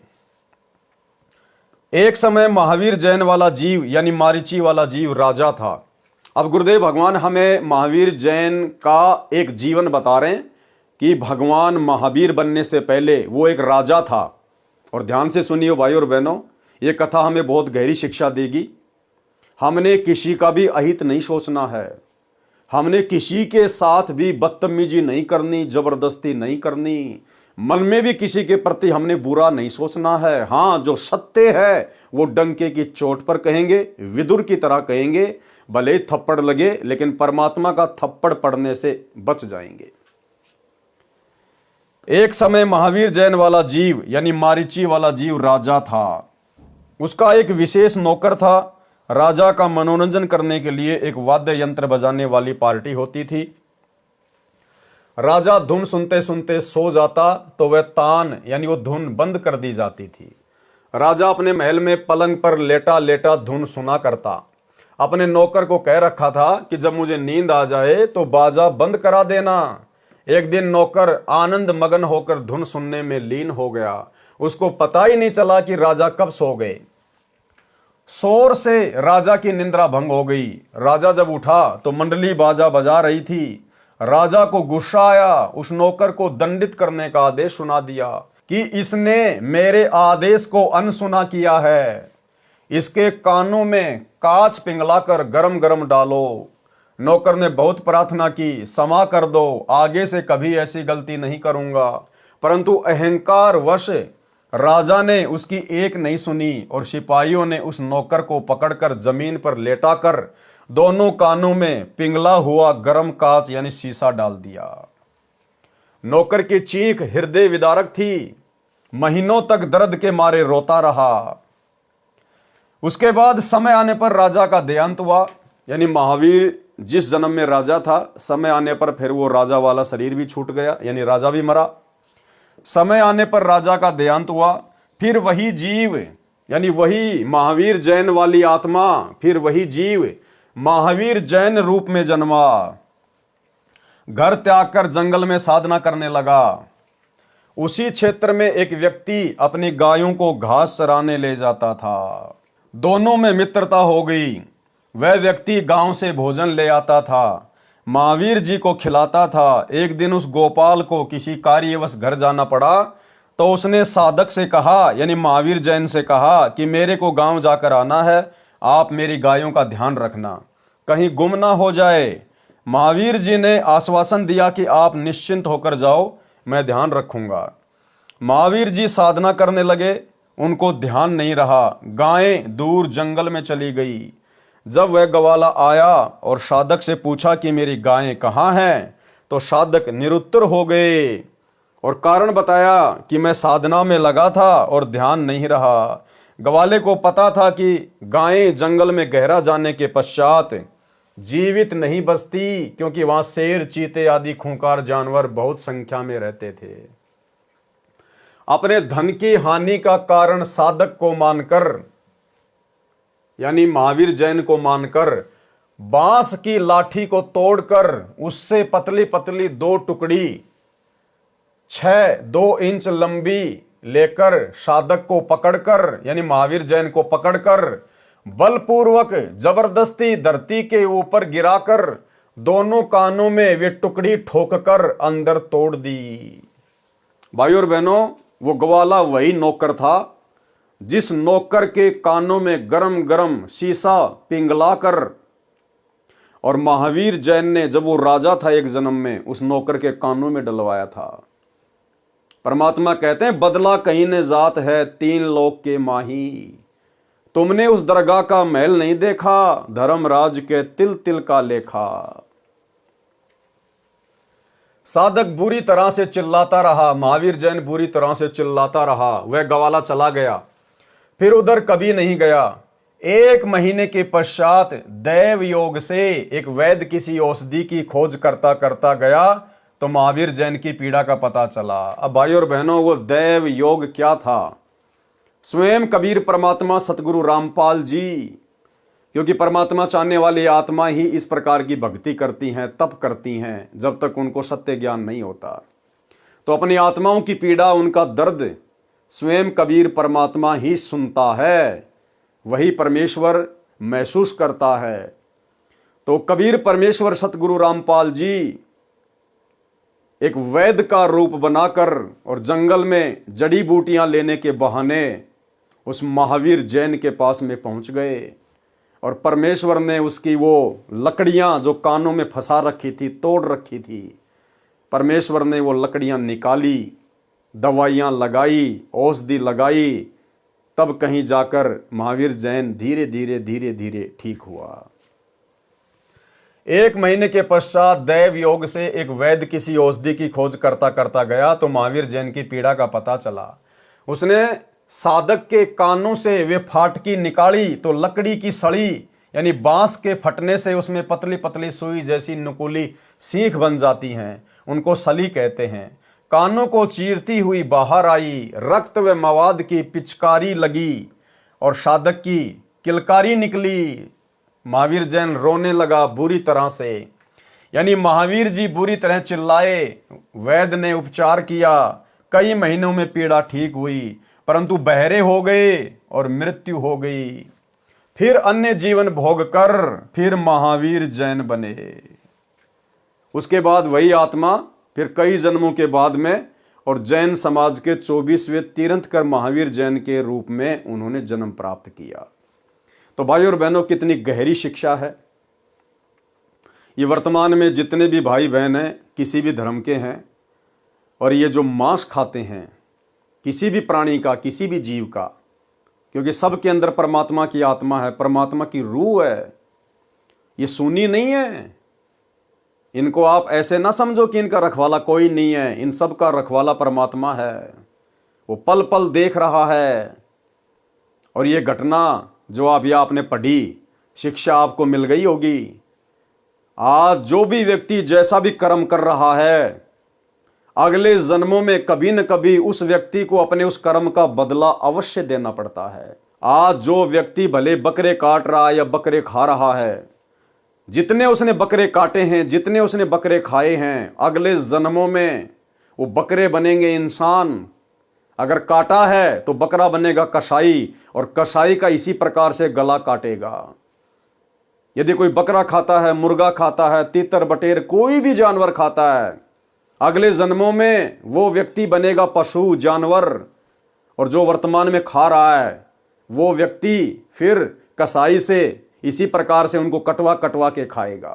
एक समय महावीर जैन वाला जीव यानी मारीची वाला जीव राजा था। अब गुरुदेव भगवान हमें महावीर जैन का एक जीवन बता रहे हैं कि भगवान महावीर बनने से पहले वो एक राजा था। और ध्यान से सुनिए भाई और बहनों, ये कथा हमें बहुत गहरी शिक्षा देगी। हमने किसी का भी अहित नहीं सोचना है, हमने किसी के साथ भी बदतमीजी नहीं करनी, जबरदस्ती नहीं करनी, मन में भी किसी के प्रति हमने बुरा नहीं सोचना है। हाँ, जो सत्य है वो डंके की चोट पर कहेंगे, विदुर की तरह कहेंगे, भले ही थप्पड़ लगे लेकिन परमात्मा का थप्पड़ पड़ने से बच जाएंगे। एक समय महावीर जैन वाला जीव यानी मारीची वाला जीव राजा था। उसका एक विशेष नौकर था। राजा का मनोरंजन करने के लिए एक वाद्य यंत्र बजाने वाली पार्टी होती थी। राजा धुन सुनते सुनते सो जाता तो वह तान यानी वो धुन बंद कर दी जाती थी। राजा अपने महल में पलंग पर लेटा लेटा धुन सुना करता। अपने नौकर को कह रखा था कि जब मुझे नींद आ जाए तो बाजा बंद करा देना। एक दिन नौकर आनंद मगन होकर धुन सुनने में लीन हो गया। उसको पता ही नहीं चला कि राजा कब सो गए। शोर से राजा की निंद्रा भंग हो गई। राजा जब उठा तो मंडली बाजा बजा रही थी। राजा को गुस्सा आया, उस नौकर को दंडित करने का आदेश सुना दिया कि इसने मेरे आदेश को अनसुना किया है। इसके कानों में कांच पिघलाकर गरम गरम डालो। नौकर ने बहुत प्रार्थना की, क्षमा कर दो, आगे से कभी ऐसी गलती नहीं करूंगा। परंतु अहंकार वश राजा ने उसकी एक नहीं सुनी और सिपाहियों ने उस नौकर को पकड़कर जमीन पर लेटाकर दोनों कानों में पिघला हुआ गर्म कांच यानी शीशा डाल दिया। नौकर की चीख हृदय विदारक थी, महीनों तक दर्द के मारे रोता रहा। उसके बाद समय आने पर राजा का देहांत हुआ, यानी महावीर जिस जन्म में राजा था, समय आने पर फिर वो राजा वाला शरीर भी छूट गया, यानी राजा भी मरा। समय आने पर राजा का देहांत हुआ। फिर वही जीव यानी वही महावीर जैन वाली आत्मा, फिर वही जीव महावीर जैन रूप में जन्मा। घर त्याग कर जंगल में साधना करने लगा। उसी क्षेत्र में एक व्यक्ति अपनी गायों को घास चराने ले जाता था। दोनों में मित्रता हो गई। वह व्यक्ति गांव से भोजन ले आता था, महावीर जी को खिलाता था। एक दिन उस गोपाल को किसी कार्यवश घर जाना पड़ा, तो उसने साधक से कहा, यानी महावीर जैन से कहा कि मेरे को गांव जाकर आना है, आप मेरी गायों का ध्यान रखना, कहीं गुम ना हो जाए। महावीर जी ने आश्वासन दिया कि आप निश्चिंत होकर जाओ, मैं ध्यान रखूंगा। महावीर जी साधना करने लगे, उनको ध्यान नहीं रहा। गायें दूर जंगल में चली गई। जब वह ग्वाला आया और साधक से पूछा कि मेरी गायें कहाँ हैं, तो साधक निरुत्तर हो गए और कारण बताया कि मैं साधना में लगा था और ध्यान नहीं रहा। ग्वाले को पता था कि गायें जंगल में गहरा जाने के पश्चात जीवित नहीं बचती, क्योंकि वहां शेर, चीते आदि खूंखार जानवर बहुत संख्या में रहते थे। अपने धन की हानि का कारण साधक को मानकर, यानी महावीर जैन को मानकर, बांस की लाठी को तोड़कर उससे पतली पतली दो टुकड़ी 2 इंच लंबी लेकर साधक को पकड़कर, यानी महावीर जैन को पकड़कर बलपूर्वक जबरदस्ती धरती के ऊपर गिराकर दोनों कानों में वे टुकड़ी ठोककर अंदर तोड़ दी। भाइयों और बहनों, वो ग्वाला वही नौकर था जिस नौकर के कानों में गरम गरम शीशा पिघलाकर, और महावीर जैन ने जब वो राजा था एक जन्म में, उस नौकर के कानों में डलवाया था। परमात्मा कहते हैं, बदला कहीं ने जात है 3 लोक के माही। तुमने उस दरगाह का महल नहीं देखा, धर्मराज के तिल तिल का लेखा। साधक बुरी तरह से चिल्लाता रहा, महावीर जैन बुरी तरह से चिल्लाता रहा। वह ग्वाला चला गया, फिर उधर कभी नहीं गया। 1 महीने के पश्चात दैव योग से एक वैद्य किसी औषधि की खोज करता करता गया, तो महावीर जैन की पीड़ा का पता चला। अब भाइयों और बहनों, वो दैव योग क्या था? स्वयं कबीर परमात्मा सतगुरु रामपाल जी, क्योंकि परमात्मा चाहने वाली आत्मा ही इस प्रकार की भक्ति करती हैं, तप करती हैं, जब तक उनको सत्य ज्ञान नहीं होता। तो अपनी आत्माओं की पीड़ा, उनका दर्द स्वयं कबीर परमात्मा ही सुनता है, वही परमेश्वर महसूस करता है। तो कबीर परमेश्वर सतगुरु रामपाल जी एक वैद्य का रूप बनाकर और जंगल में जड़ी बूटियां लेने के बहाने उस महावीर जैन के पास में पहुंच गए, और परमेश्वर ने उसकी वो लकड़ियां जो कानों में फंसा रखी थी, तोड़ रखी थी, परमेश्वर ने वो लकड़ियां निकाली, दवाइयां लगाई, औषधि लगाई, तब कहीं जाकर महावीर जैन धीरे धीरे धीरे धीरे ठीक हुआ। 1 महीने के पश्चात दैव योग से एक वैद्य किसी औषधि की खोज करता करता गया, तो महावीर जैन की पीड़ा का पता चला। उसने साधक के कानों से वे फाटकी निकाली, तो लकड़ी की सड़ी, यानी बांस के फटने से उसमें पतली पतली सुई जैसी नुकीली सीख बन जाती हैं, उनको सली कहते हैं। कानों को चीरती हुई बाहर आई, रक्त व मवाद की पिचकारी लगी और साधक की किलकारी निकली। महावीर जैन रोने लगा बुरी तरह से, यानी महावीर जी बुरी तरह चिल्लाए। वैद्य ने उपचार किया, कई महीनों में पीड़ा ठीक हुई, परंतु बहरे हो गए और मृत्यु हो गई। फिर अन्य जीवन भोग कर फिर महावीर जैन बने। उसके बाद वही आत्मा फिर कई जन्मों के बाद में और जैन समाज के 24वें तीर्थंकर महावीर जैन के रूप में उन्होंने जन्म प्राप्त किया। तो भाइयों और बहनों, कितनी गहरी शिक्षा है। ये वर्तमान में जितने भी भाई बहन हैं किसी भी धर्म के हैं और ये जो मांस खाते हैं किसी भी प्राणी का, किसी भी जीव का, क्योंकि सबके अंदर परमात्मा की आत्मा है, परमात्मा की रूह है, ये सूनी नहीं है। इनको आप ऐसे ना समझो कि इनका रखवाला कोई नहीं है, इन सब का रखवाला परमात्मा है, वो पल पल देख रहा है। और ये घटना जो अभी आपने पढ़ी, शिक्षा आपको मिल गई होगी। आज जो भी व्यक्ति जैसा भी कर्म कर रहा है, अगले जन्मों में कभी न कभी उस व्यक्ति को अपने उस कर्म का बदला अवश्य देना पड़ता है। आज जो व्यक्ति भले बकरे काट रहा है या बकरे खा रहा है, जितने उसने बकरे काटे हैं, जितने उसने बकरे खाए हैं, अगले जन्मों में वो बकरे बनेंगे इंसान। अगर काटा है तो बकरा बनेगा कसाई, और कसाई का इसी प्रकार से गला काटेगा। यदि कोई बकरा खाता है, मुर्गा खाता है, तीतर बटेर कोई भी जानवर खाता है, अगले जन्मों में वो व्यक्ति बनेगा पशु, जानवर। और जो वर्तमान में खा रहा है वो व्यक्ति फिर कसाई से इसी प्रकार से उनको कटवा कटवा के खाएगा।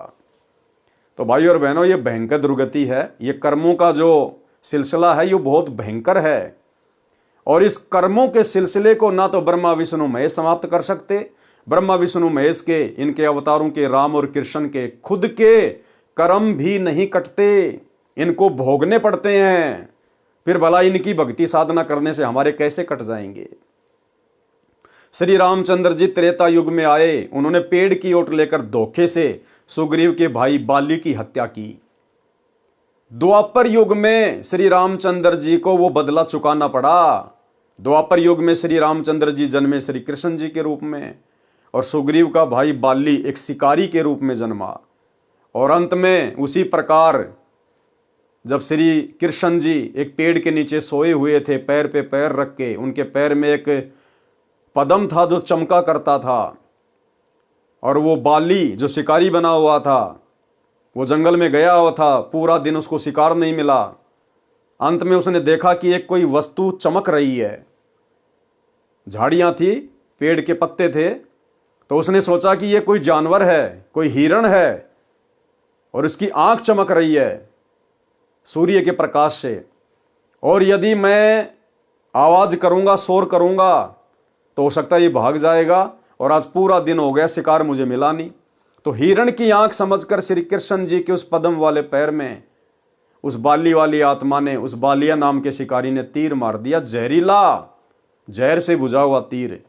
तो भाई और बहनों, ये भयंकर दुर्गति है। ये कर्मों का जो सिलसिला है ये बहुत भयंकर है, और इस कर्मों के सिलसिले को ना तो ब्रह्मा विष्णु महेश समाप्त कर सकते। ब्रह्मा विष्णु महेश के, इनके अवतारों के, राम और कृष्ण के खुद के कर्म भी नहीं कटते, इनको भोगने पड़ते हैं। फिर भला इनकी भक्ति साधना करने से हमारे कैसे कट जाएंगे। श्री रामचंद्र जी त्रेता युग में आए, उन्होंने पेड़ की ओट लेकर धोखे से सुग्रीव के भाई बाली की हत्या की। द्वापर युग में श्री रामचंद्र जी को वो बदला चुकाना पड़ा। द्वापर युग में श्री रामचंद्र जी जन्मे श्री कृष्ण जी के रूप में, और सुग्रीव का भाई बाली एक शिकारी के रूप में जन्मा। और अंत में उसी प्रकार जब श्री कृष्ण जी एक पेड़ के नीचे सोए हुए थे, पैर पे पैर रख के, उनके पैर में एक पदम था जो चमका करता था, और वो बाली जो शिकारी बना हुआ था वो जंगल में गया हुआ था, पूरा दिन उसको शिकार नहीं मिला। अंत में उसने देखा कि एक कोई वस्तु चमक रही है, झाड़ियां थी, पेड़ के पत्ते थे, तो उसने सोचा कि ये कोई जानवर है, कोई हिरण है, और इसकी आंख चमक रही है सूर्य के प्रकाश से, और यदि मैं आवाज करूंगा, शोर करूंगा, तो हो सकता है ये भाग जाएगा, और आज पूरा दिन हो गया, शिकार मुझे मिला नहीं। तो हिरण की आंख समझकर श्री कृष्ण जी के उस पदम वाले पैर में उस बाली वाली आत्मा ने, उस बालिया नाम के शिकारी ने तीर मार दिया, जहरीला, जहर से बुझा हुआ तीर।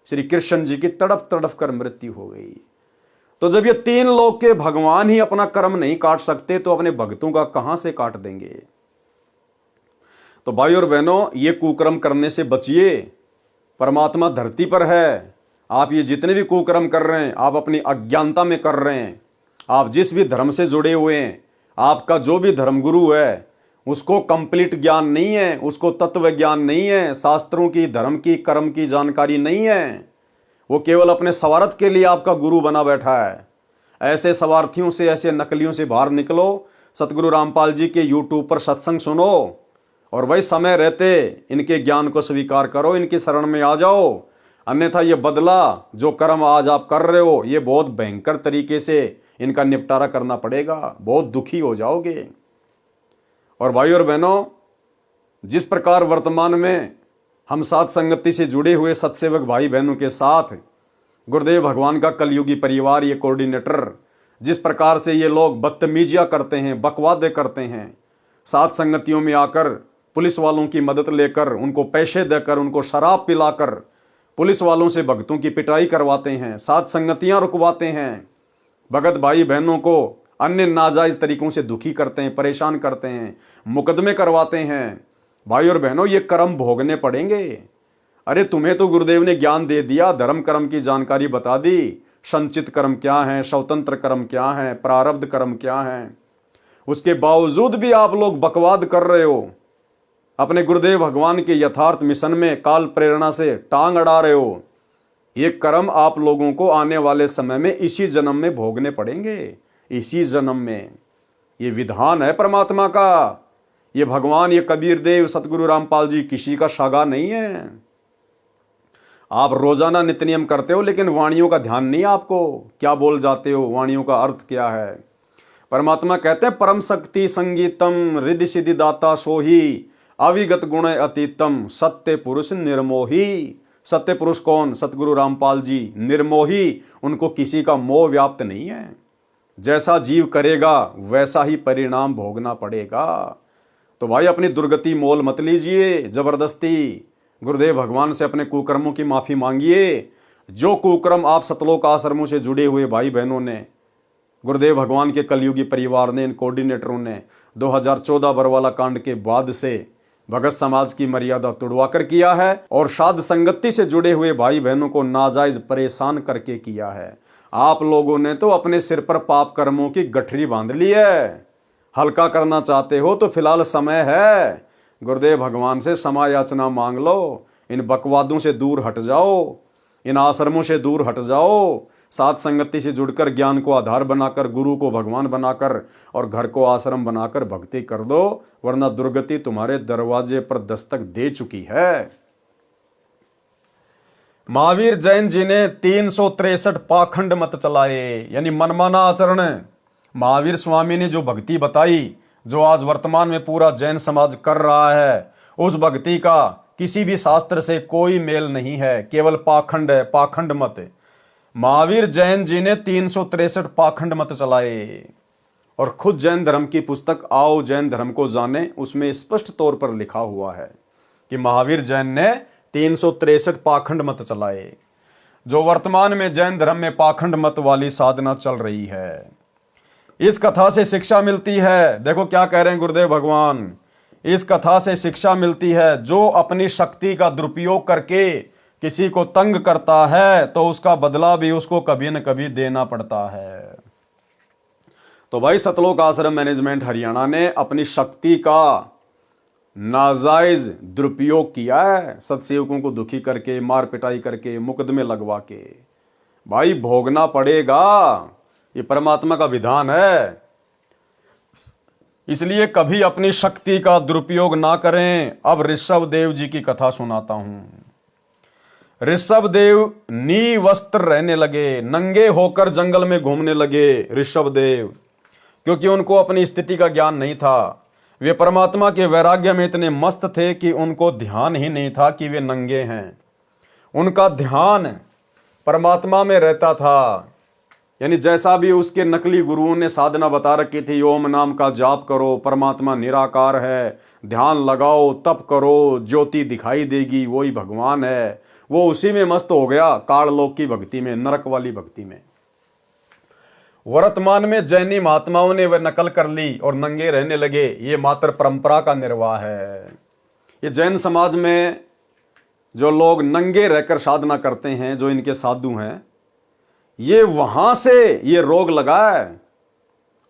श्री कृष्ण जी की तड़प तड़प कर मृत्यु हो गई। तो जब ये तीन लोक के भगवान ही अपना कर्म नहीं काट सकते, तो अपने भक्तों का कहां से काट देंगे। तो भाई और बहनों, ये कुकर्म करने से बचिए। परमात्मा धरती पर है। आप ये जितने भी कुकर्म कर रहे हैं, आप अपनी अज्ञानता में कर रहे हैं। आप जिस भी धर्म से जुड़े हुए हैं, आपका जो भी धर्मगुरु है, उसको कंप्लीट ज्ञान नहीं है, उसको तत्व ज्ञान नहीं है, शास्त्रों की, धर्म की, कर्म की जानकारी नहीं है। वो केवल अपने स्वार्थ के लिए आपका गुरु बना बैठा है। ऐसे स्वार्थियों से, ऐसे नकलियों से बाहर निकलो। सतगुरु रामपाल जी के यूट्यूब पर सत्संग सुनो, और वही समय रहते इनके ज्ञान को स्वीकार करो, इनकी शरण में आ जाओ। अन्यथा ये बदला जो कर्म आज आप कर रहे हो, ये बहुत भयंकर तरीके से इनका निपटारा करना पड़ेगा, बहुत दुखी हो जाओगे। और भाई और बहनों, जिस प्रकार वर्तमान में हम साथ संगति से जुड़े हुए सत्सेवक भाई बहनों के साथ गुरुदेव भगवान का कलयुगी परिवार, ये कोऑर्डिनेटर, जिस प्रकार से ये लोग बदतमीजियां करते हैं, बकवादे करते हैं, साथ संगतियों में आकर पुलिस वालों की मदद लेकर, उनको पैसे देकर, उनको शराब पिलाकर पुलिस वालों से भक्तों की पिटाई करवाते हैं, साथ संगतियां रुकवाते हैं, भगत भाई बहनों को अन्य नाजायज तरीकों से दुखी करते हैं, परेशान करते हैं, मुकदमे करवाते हैं। भाई और बहनों, ये कर्म भोगने पड़ेंगे। अरे तुम्हें तो गुरुदेव ने ज्ञान दे दिया, धर्म कर्म की जानकारी बता दी, संचित कर्म क्या है, स्वतंत्र कर्म क्या है, प्रारब्ध कर्म क्या है। उसके बावजूद भी आप लोग बकवाद कर रहे हो, अपने गुरुदेव भगवान के यथार्थ मिशन में काल प्रेरणा से टांग अड़ा रहे हो। ये कर्म आप लोगों को आने वाले समय में इसी जन्म में भोगने पड़ेंगे, इसी जन्म में। ये विधान है परमात्मा का। ये भगवान, ये कबीर देव, सतगुरु रामपाल जी किसी का सागा नहीं है। आप रोजाना नित्य नियम करते हो, लेकिन वाणियों का ध्यान नहीं आपको, क्या बोल जाते हो, वाणियों का अर्थ क्या है। परमात्मा कहते हैं परम शक्ति संगीतम रिद्धि सिद्धि दाता सोही अविगत गुण अतीतम सत्य पुरुष निर्मोही। सत्य पुरुष कौन? सतगुरु रामपाल जी। निर्मोही, उनको किसी का मोह व्याप्त नहीं है। जैसा जीव करेगा वैसा ही परिणाम भोगना पड़ेगा। तो भाई अपनी दुर्गति मोल मत लीजिए जबरदस्ती। गुरुदेव भगवान से अपने कुकर्मों की माफी मांगिए। जो कुकर्म आप सतलोक आश्रमों से जुड़े हुए भाई बहनों ने, गुरुदेव भगवान के कलयुगी परिवार ने, इन कोऑर्डिनेटरों ने 2014 बरवाला कांड के बाद से भगत समाज की मर्यादा तोड़वाकर किया है और साध संगति से जुड़े हुए भाई बहनों को नाजायज परेशान करके किया है। आप लोगों ने तो अपने सिर पर पाप कर्मों की गठरी बांध ली है। हल्का करना चाहते हो तो फिलहाल समय है। गुरुदेव भगवान से क्षमा याचना मांग लो। इन बकवादों से दूर हट जाओ, इन आश्रमों से दूर हट जाओ। साथ संगति से जुड़कर ज्ञान को आधार बनाकर, गुरु को भगवान बनाकर और घर को आश्रम बनाकर भक्ति कर दो, वरना दुर्गति तुम्हारे दरवाजे पर दस्तक दे चुकी है। महावीर जैन जी ने 363 पाखंड मत चलाए, यानी मनमाना आचरण। महावीर स्वामी ने जो भक्ति बताई, जो आज वर्तमान में पूरा जैन समाज कर रहा है, उस भक्ति का किसी भी शास्त्र से कोई मेल नहीं है, केवल पाखंड है, पाखंड मत। महावीर जैन जी ने 363 पाखंड मत चलाए और खुद जैन धर्म की पुस्तक आओ जैन धर्म को जाने, उसमें स्पष्ट तौर पर लिखा हुआ है कि महावीर जैन ने 363 पाखंड मत चलाए। जो वर्तमान में जैन धर्म में पाखंड मत वाली साधना चल रही है, इस कथा से शिक्षा मिलती है। देखो क्या कह रहे हैं गुरुदेव भगवान, इस कथा से शिक्षा मिलती है जो अपनी शक्ति का दुरुपयोग करके किसी को तंग करता है तो उसका बदला भी उसको कभी न कभी देना पड़ता है। तो भाई सतलोक आश्रम मैनेजमेंट हरियाणा ने अपनी शक्ति का नाजायज दुरुपयोग किया है, सत्सेवकों को दुखी करके, मार पिटाई करके, मुकदमे लगवा के। भाई भोगना पड़ेगा, ये परमात्मा का विधान है। इसलिए कभी अपनी शक्ति का दुरुपयोग ना करें। अब ऋषभ देव जी की कथा सुनाता हूं। ऋषभ देव निवस्त्र रहने लगे, नंगे होकर जंगल में घूमने लगे ऋषभ देव, क्योंकि उनको अपनी स्थिति का ज्ञान नहीं था। वे परमात्मा के वैराग्य में इतने मस्त थे कि उनको ध्यान ही नहीं था कि वे नंगे हैं। उनका ध्यान परमात्मा में रहता था। यानी जैसा भी उसके नकली गुरुओं ने साधना बता रखी थी, ओम नाम का जाप करो, परमात्मा निराकार है, ध्यान लगाओ, तप करो, ज्योति दिखाई देगी, वही भगवान है, वो उसी में मस्त हो गया, काललोक की भक्ति में, नरक वाली भक्ति में। वर्तमान में जैनी महात्माओं ने वह नकल कर ली और नंगे रहने लगे। ये मात्र परंपरा का निर्वाह है। ये जैन समाज में जो लोग नंगे रहकर साधना करते हैं, जो इनके साधु हैं, ये वहां से ये रोग लगा है।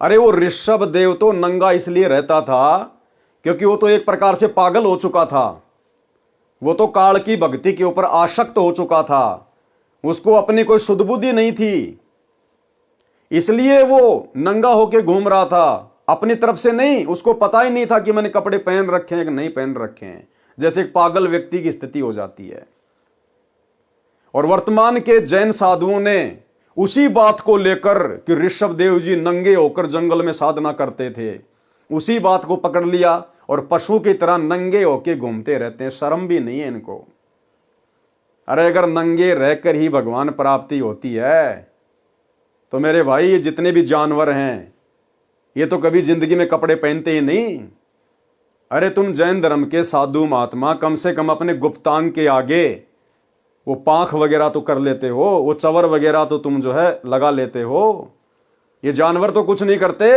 अरे वो ऋषभ देव तो नंगा इसलिए रहता था क्योंकि वो तो एक प्रकार से पागल हो चुका था। वो तो काल की भक्ति के ऊपर आसक्त हो चुका था। उसको अपनी कोई शुद्ध बुद्धि नहीं थी, इसलिए वो नंगा होके घूम रहा था। अपनी तरफ से नहीं, उसको पता ही नहीं था कि मैंने कपड़े पहन रखे हैं कि नहीं पहन रखे हैं। जैसे एक पागल व्यक्ति की स्थिति हो जाती है। और वर्तमान के जैन साधुओं ने उसी बात को लेकर कि ऋषभ देव जी नंगे होकर जंगल में साधना करते थे, उसी बात को पकड़ लिया और पशु की तरह नंगे होके घूमते रहते हैं। शर्म भी नहीं है इनको। अरे अगर नंगे रहकर ही भगवान प्राप्ति होती है तो मेरे भाई ये जितने भी जानवर हैं ये तो कभी जिंदगी में कपड़े पहनते ही नहीं। अरे तुम जैन धर्म के साधु महात्मा कम से कम अपने गुप्तांग के आगे वो पांख वगैरह तो कर लेते हो, वो चवर वगैरह तो तुम जो है लगा लेते हो। ये जानवर तो कुछ नहीं करते,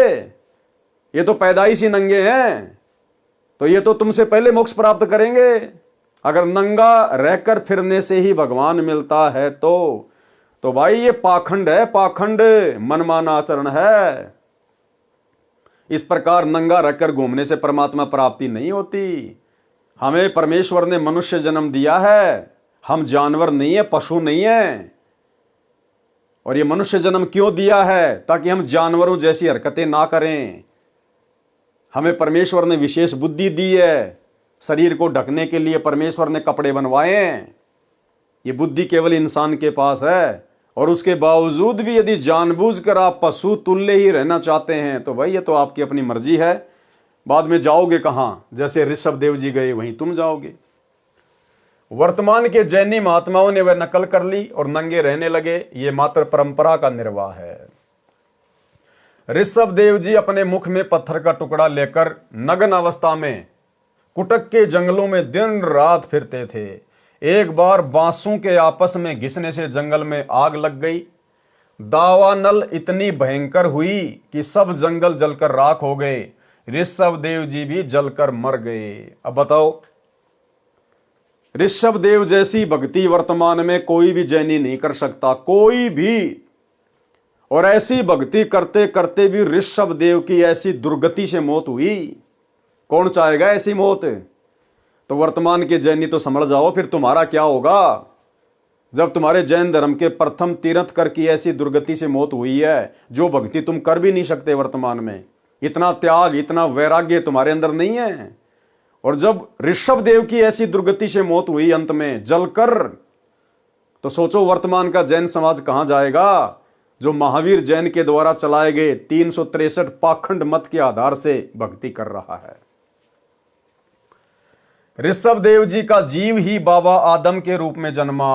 ये तो पैदाइश ही नंगे हैं। तो ये तो तुमसे पहले मोक्ष प्राप्त करेंगे। अगर नंगा रहकर फिरने से ही भगवान मिलता है तो भाई ये पाखंड है, पाखंड, मनमाना आचरण है। इस प्रकार नंगा रहकर घूमने से परमात्मा प्राप्ति नहीं होती। हमें परमेश्वर ने मनुष्य जन्म दिया है, हम जानवर नहीं है, पशु नहीं है। और ये मनुष्य जन्म क्यों दिया है? ताकि हम जानवरों जैसी हरकतें ना करें। हमें परमेश्वर ने विशेष बुद्धि दी है। शरीर को ढकने के लिए परमेश्वर ने कपड़े बनवाए हैं। ये बुद्धि केवल इंसान के पास है और उसके बावजूद भी यदि जानबूझकर आप पशु तुल्य ही रहना चाहते हैं तो भाई ये तो आपकी अपनी मर्जी है। बाद में जाओगे कहां? जैसे ऋषभ देव जी गए वहीं तुम जाओगे। वर्तमान के जैनी महात्माओं ने वह नकल कर ली और नंगे रहने लगे। ये मात्र परंपरा का निर्वाह है। ऋषभ देव जी अपने मुख में पत्थर का टुकड़ा लेकर नग्न अवस्था में कुटक के जंगलों में दिन रात फिरते थे। एक बार बांसों के आपस में घिसने से जंगल में आग लग गई। दावानल इतनी भयंकर हुई कि सब जंगल जलकर राख हो गए। ऋषभ देव जी भी जलकर मर गए। अब बताओ, ऋषभ देव जैसी भक्ति वर्तमान में कोई भी जैनी नहीं कर सकता, कोई भी। और ऐसी भक्ति करते करते भी ऋषभ देव की ऐसी दुर्गति से मौत हुई। कौन चाहेगा ऐसी मौत? तो वर्तमान के जैनी तो समझ जाओ फिर तुम्हारा क्या होगा जब तुम्हारे जैन धर्म के प्रथम तीर्थंकर की ऐसी दुर्गति से मौत हुई है, जो भक्ति तुम कर भी नहीं सकते वर्तमान में। इतना त्याग, इतना वैराग्य तुम्हारे अंदर नहीं है। और जब ऋषभ देव की ऐसी दुर्गति से मौत हुई अंत में जलकर, तो सोचो वर्तमान का जैन समाज कहां जाएगा, जो महावीर जैन के द्वारा चलाए गए 363 पाखंड मत के आधार से भक्ति कर रहा है। ऋषभ देव जी का जीव ही बाबा आदम के रूप में जन्मा।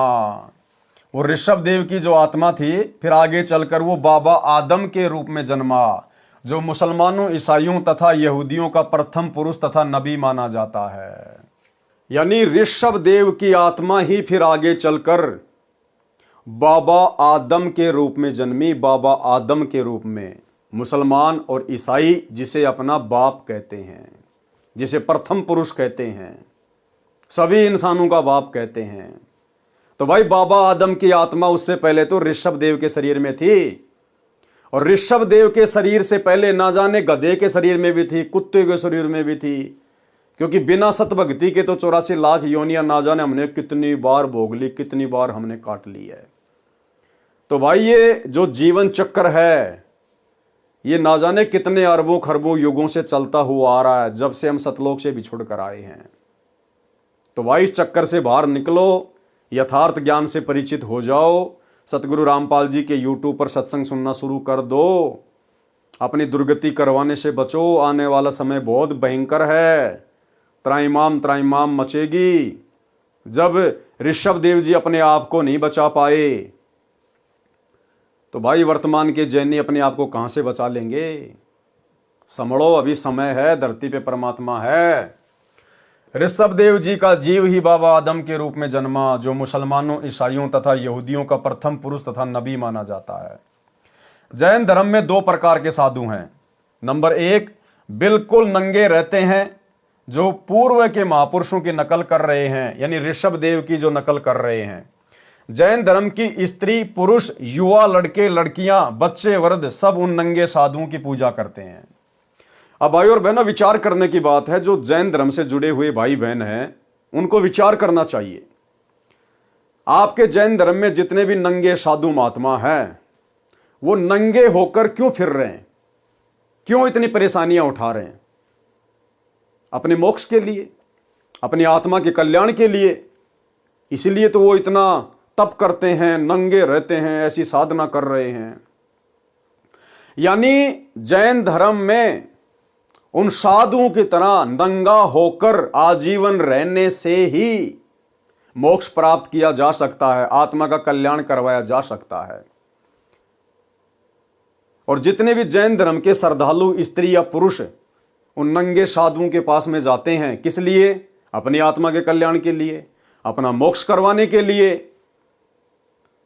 वो ऋषभ देव की जो आत्मा थी फिर आगे चलकर वो बाबा आदम के रूप में जन्मा, जो मुसलमानों, ईसाइयों तथा यहूदियों का प्रथम पुरुष तथा नबी माना जाता है। यानी ऋषभ देव की आत्मा ही फिर आगे चलकर बाबा आदम के रूप में जन्मी। बाबा आदम के रूप में मुसलमान और ईसाई जिसे अपना बाप कहते हैं, जिसे प्रथम पुरुष कहते हैं, सभी इंसानों का बाप कहते हैं। तो भाई बाबा आदम की आत्मा उससे पहले तो ऋषभ देव के शरीर में थी, और ऋषभ देव के शरीर से पहले ना जाने गधे के शरीर में भी थी, कुत्ते के शरीर में भी थी। क्योंकि बिना सतभक्ति के तो 84 लाख योनियां ना जाने हमने कितनी बार भोग ली, कितनी बार हमने काट ली है। तो भाई ये जो जीवन चक्र है ये ना जाने कितने अरबों खरबों युगों से चलता हुआ आ रहा है, जब से हम सतलोक से बिछुड़ कर आए हैं। तो भाई इस चक्कर से बाहर निकलो, यथार्थ ज्ञान से परिचित हो जाओ। सतगुरु रामपाल जी के यूट्यूब पर सत्संग सुनना शुरू कर दो। अपनी दुर्गति करवाने से बचो, आने वाला समय बहुत भयंकर है। त्राइमाम मचेगी। जब ऋषभ देव जी अपने आप को नहीं बचा पाए तो भाई वर्तमान के जैनी अपने आप को कहां से बचा लेंगे? समझो, अभी समय है, धरती पे परमात्मा है। ऋषभ देव जी का जीव ही बाबा आदम के रूप में जन्मा, जो मुसलमानों, ईसाइयों तथा यहूदियों का प्रथम पुरुष तथा नबी माना जाता है। जैन धर्म में 2 प्रकार के साधु हैं। नंबर 1 बिल्कुल नंगे रहते हैं, जो पूर्व के महापुरुषों की नकल कर रहे हैं, यानी ऋषभ देव की जो नकल कर रहे हैं। जैन धर्म की स्त्री, पुरुष, युवा, लड़के, लड़कियां, बच्चे, वृद्ध सब उन नंगे साधुओं की पूजा करते हैं। अब भाई और बहनों, विचार करने की बात है। जो जैन धर्म से जुड़े हुए भाई बहन हैं उनको विचार करना चाहिए। आपके जैन धर्म में जितने भी नंगे साधु महात्मा हैं वो नंगे होकर क्यों फिर रहे हैं? क्यों इतनी परेशानियां उठा रहे हैं? अपने मोक्ष के लिए, अपनी आत्मा के कल्याण के लिए। इसीलिए तो वो इतना तप करते हैं, नंगे रहते हैं, ऐसी साधना कर रहे हैं। यानी जैन धर्म में उन साधुओं की तरह नंगा होकर आजीवन रहने से ही मोक्ष प्राप्त किया जा सकता है, आत्मा का कल्याण करवाया जा सकता है। और जितने भी जैन धर्म के श्रद्धालु स्त्री या पुरुष उन नंगे साधुओं के पास में जाते हैं, किस लिए? अपनी आत्मा के कल्याण के लिए, अपना मोक्ष करवाने के लिए।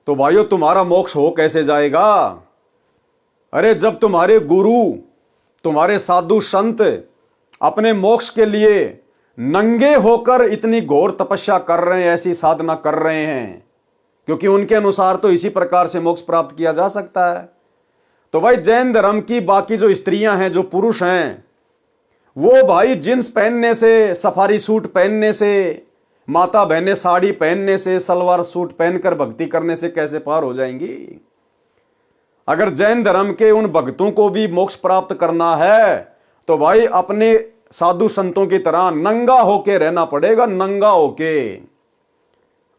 तो भाइयों, तुम्हारा मोक्ष हो कैसे जाएगा? अरे जब तुम्हारे गुरु, तुम्हारे साधु संत अपने मोक्ष के लिए नंगे होकर इतनी घोर तपस्या कर रहे हैं, ऐसी साधना कर रहे हैं, क्योंकि उनके अनुसार तो इसी प्रकार से मोक्ष प्राप्त किया जा सकता है। तो भाई जैन धर्म की बाकी जो स्त्रियां हैं, जो पुरुष हैं, वो भाई जींस पहनने से, सफारी सूट पहनने से, माता बहनें साड़ी पहनने से, सलवार सूट पहनकर भक्ति करने से कैसे पार हो जाएंगी? अगर जैन धर्म के उन भक्तों को भी मोक्ष प्राप्त करना है तो भाई अपने साधु संतों की तरह नंगा होके रहना पड़ेगा, नंगा होके।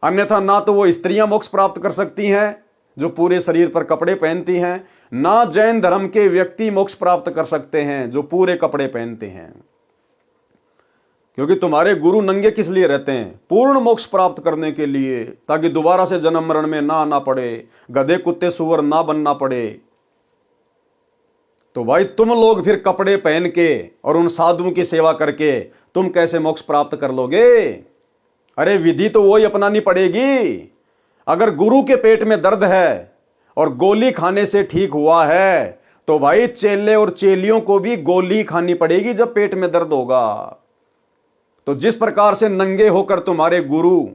अन्यथा ना तो वो स्त्रियां मोक्ष प्राप्त कर सकती हैं जो पूरे शरीर पर कपड़े पहनती हैं, ना जैन धर्म के व्यक्ति मोक्ष प्राप्त कर सकते हैं जो पूरे कपड़े पहनते हैं। क्योंकि तुम्हारे गुरु नंगे किस लिए रहते हैं? पूर्ण मोक्ष प्राप्त करने के लिए, ताकि दोबारा से जन्म मरण में ना आना पड़े, गधे कुत्ते सुअर ना बनना पड़े। तो भाई तुम लोग फिर कपड़े पहन के और उन साधुओं की सेवा करके तुम कैसे मोक्ष प्राप्त कर लोगे? अरे विधि तो वही अपनानी पड़ेगी। अगर गुरु के पेट में दर्द है और गोली खाने से ठीक हुआ है, तो भाई चेले और चेलियों को भी गोली खानी पड़ेगी जब पेट में दर्द होगा। तो जिस प्रकार से नंगे होकर तुम्हारे गुरु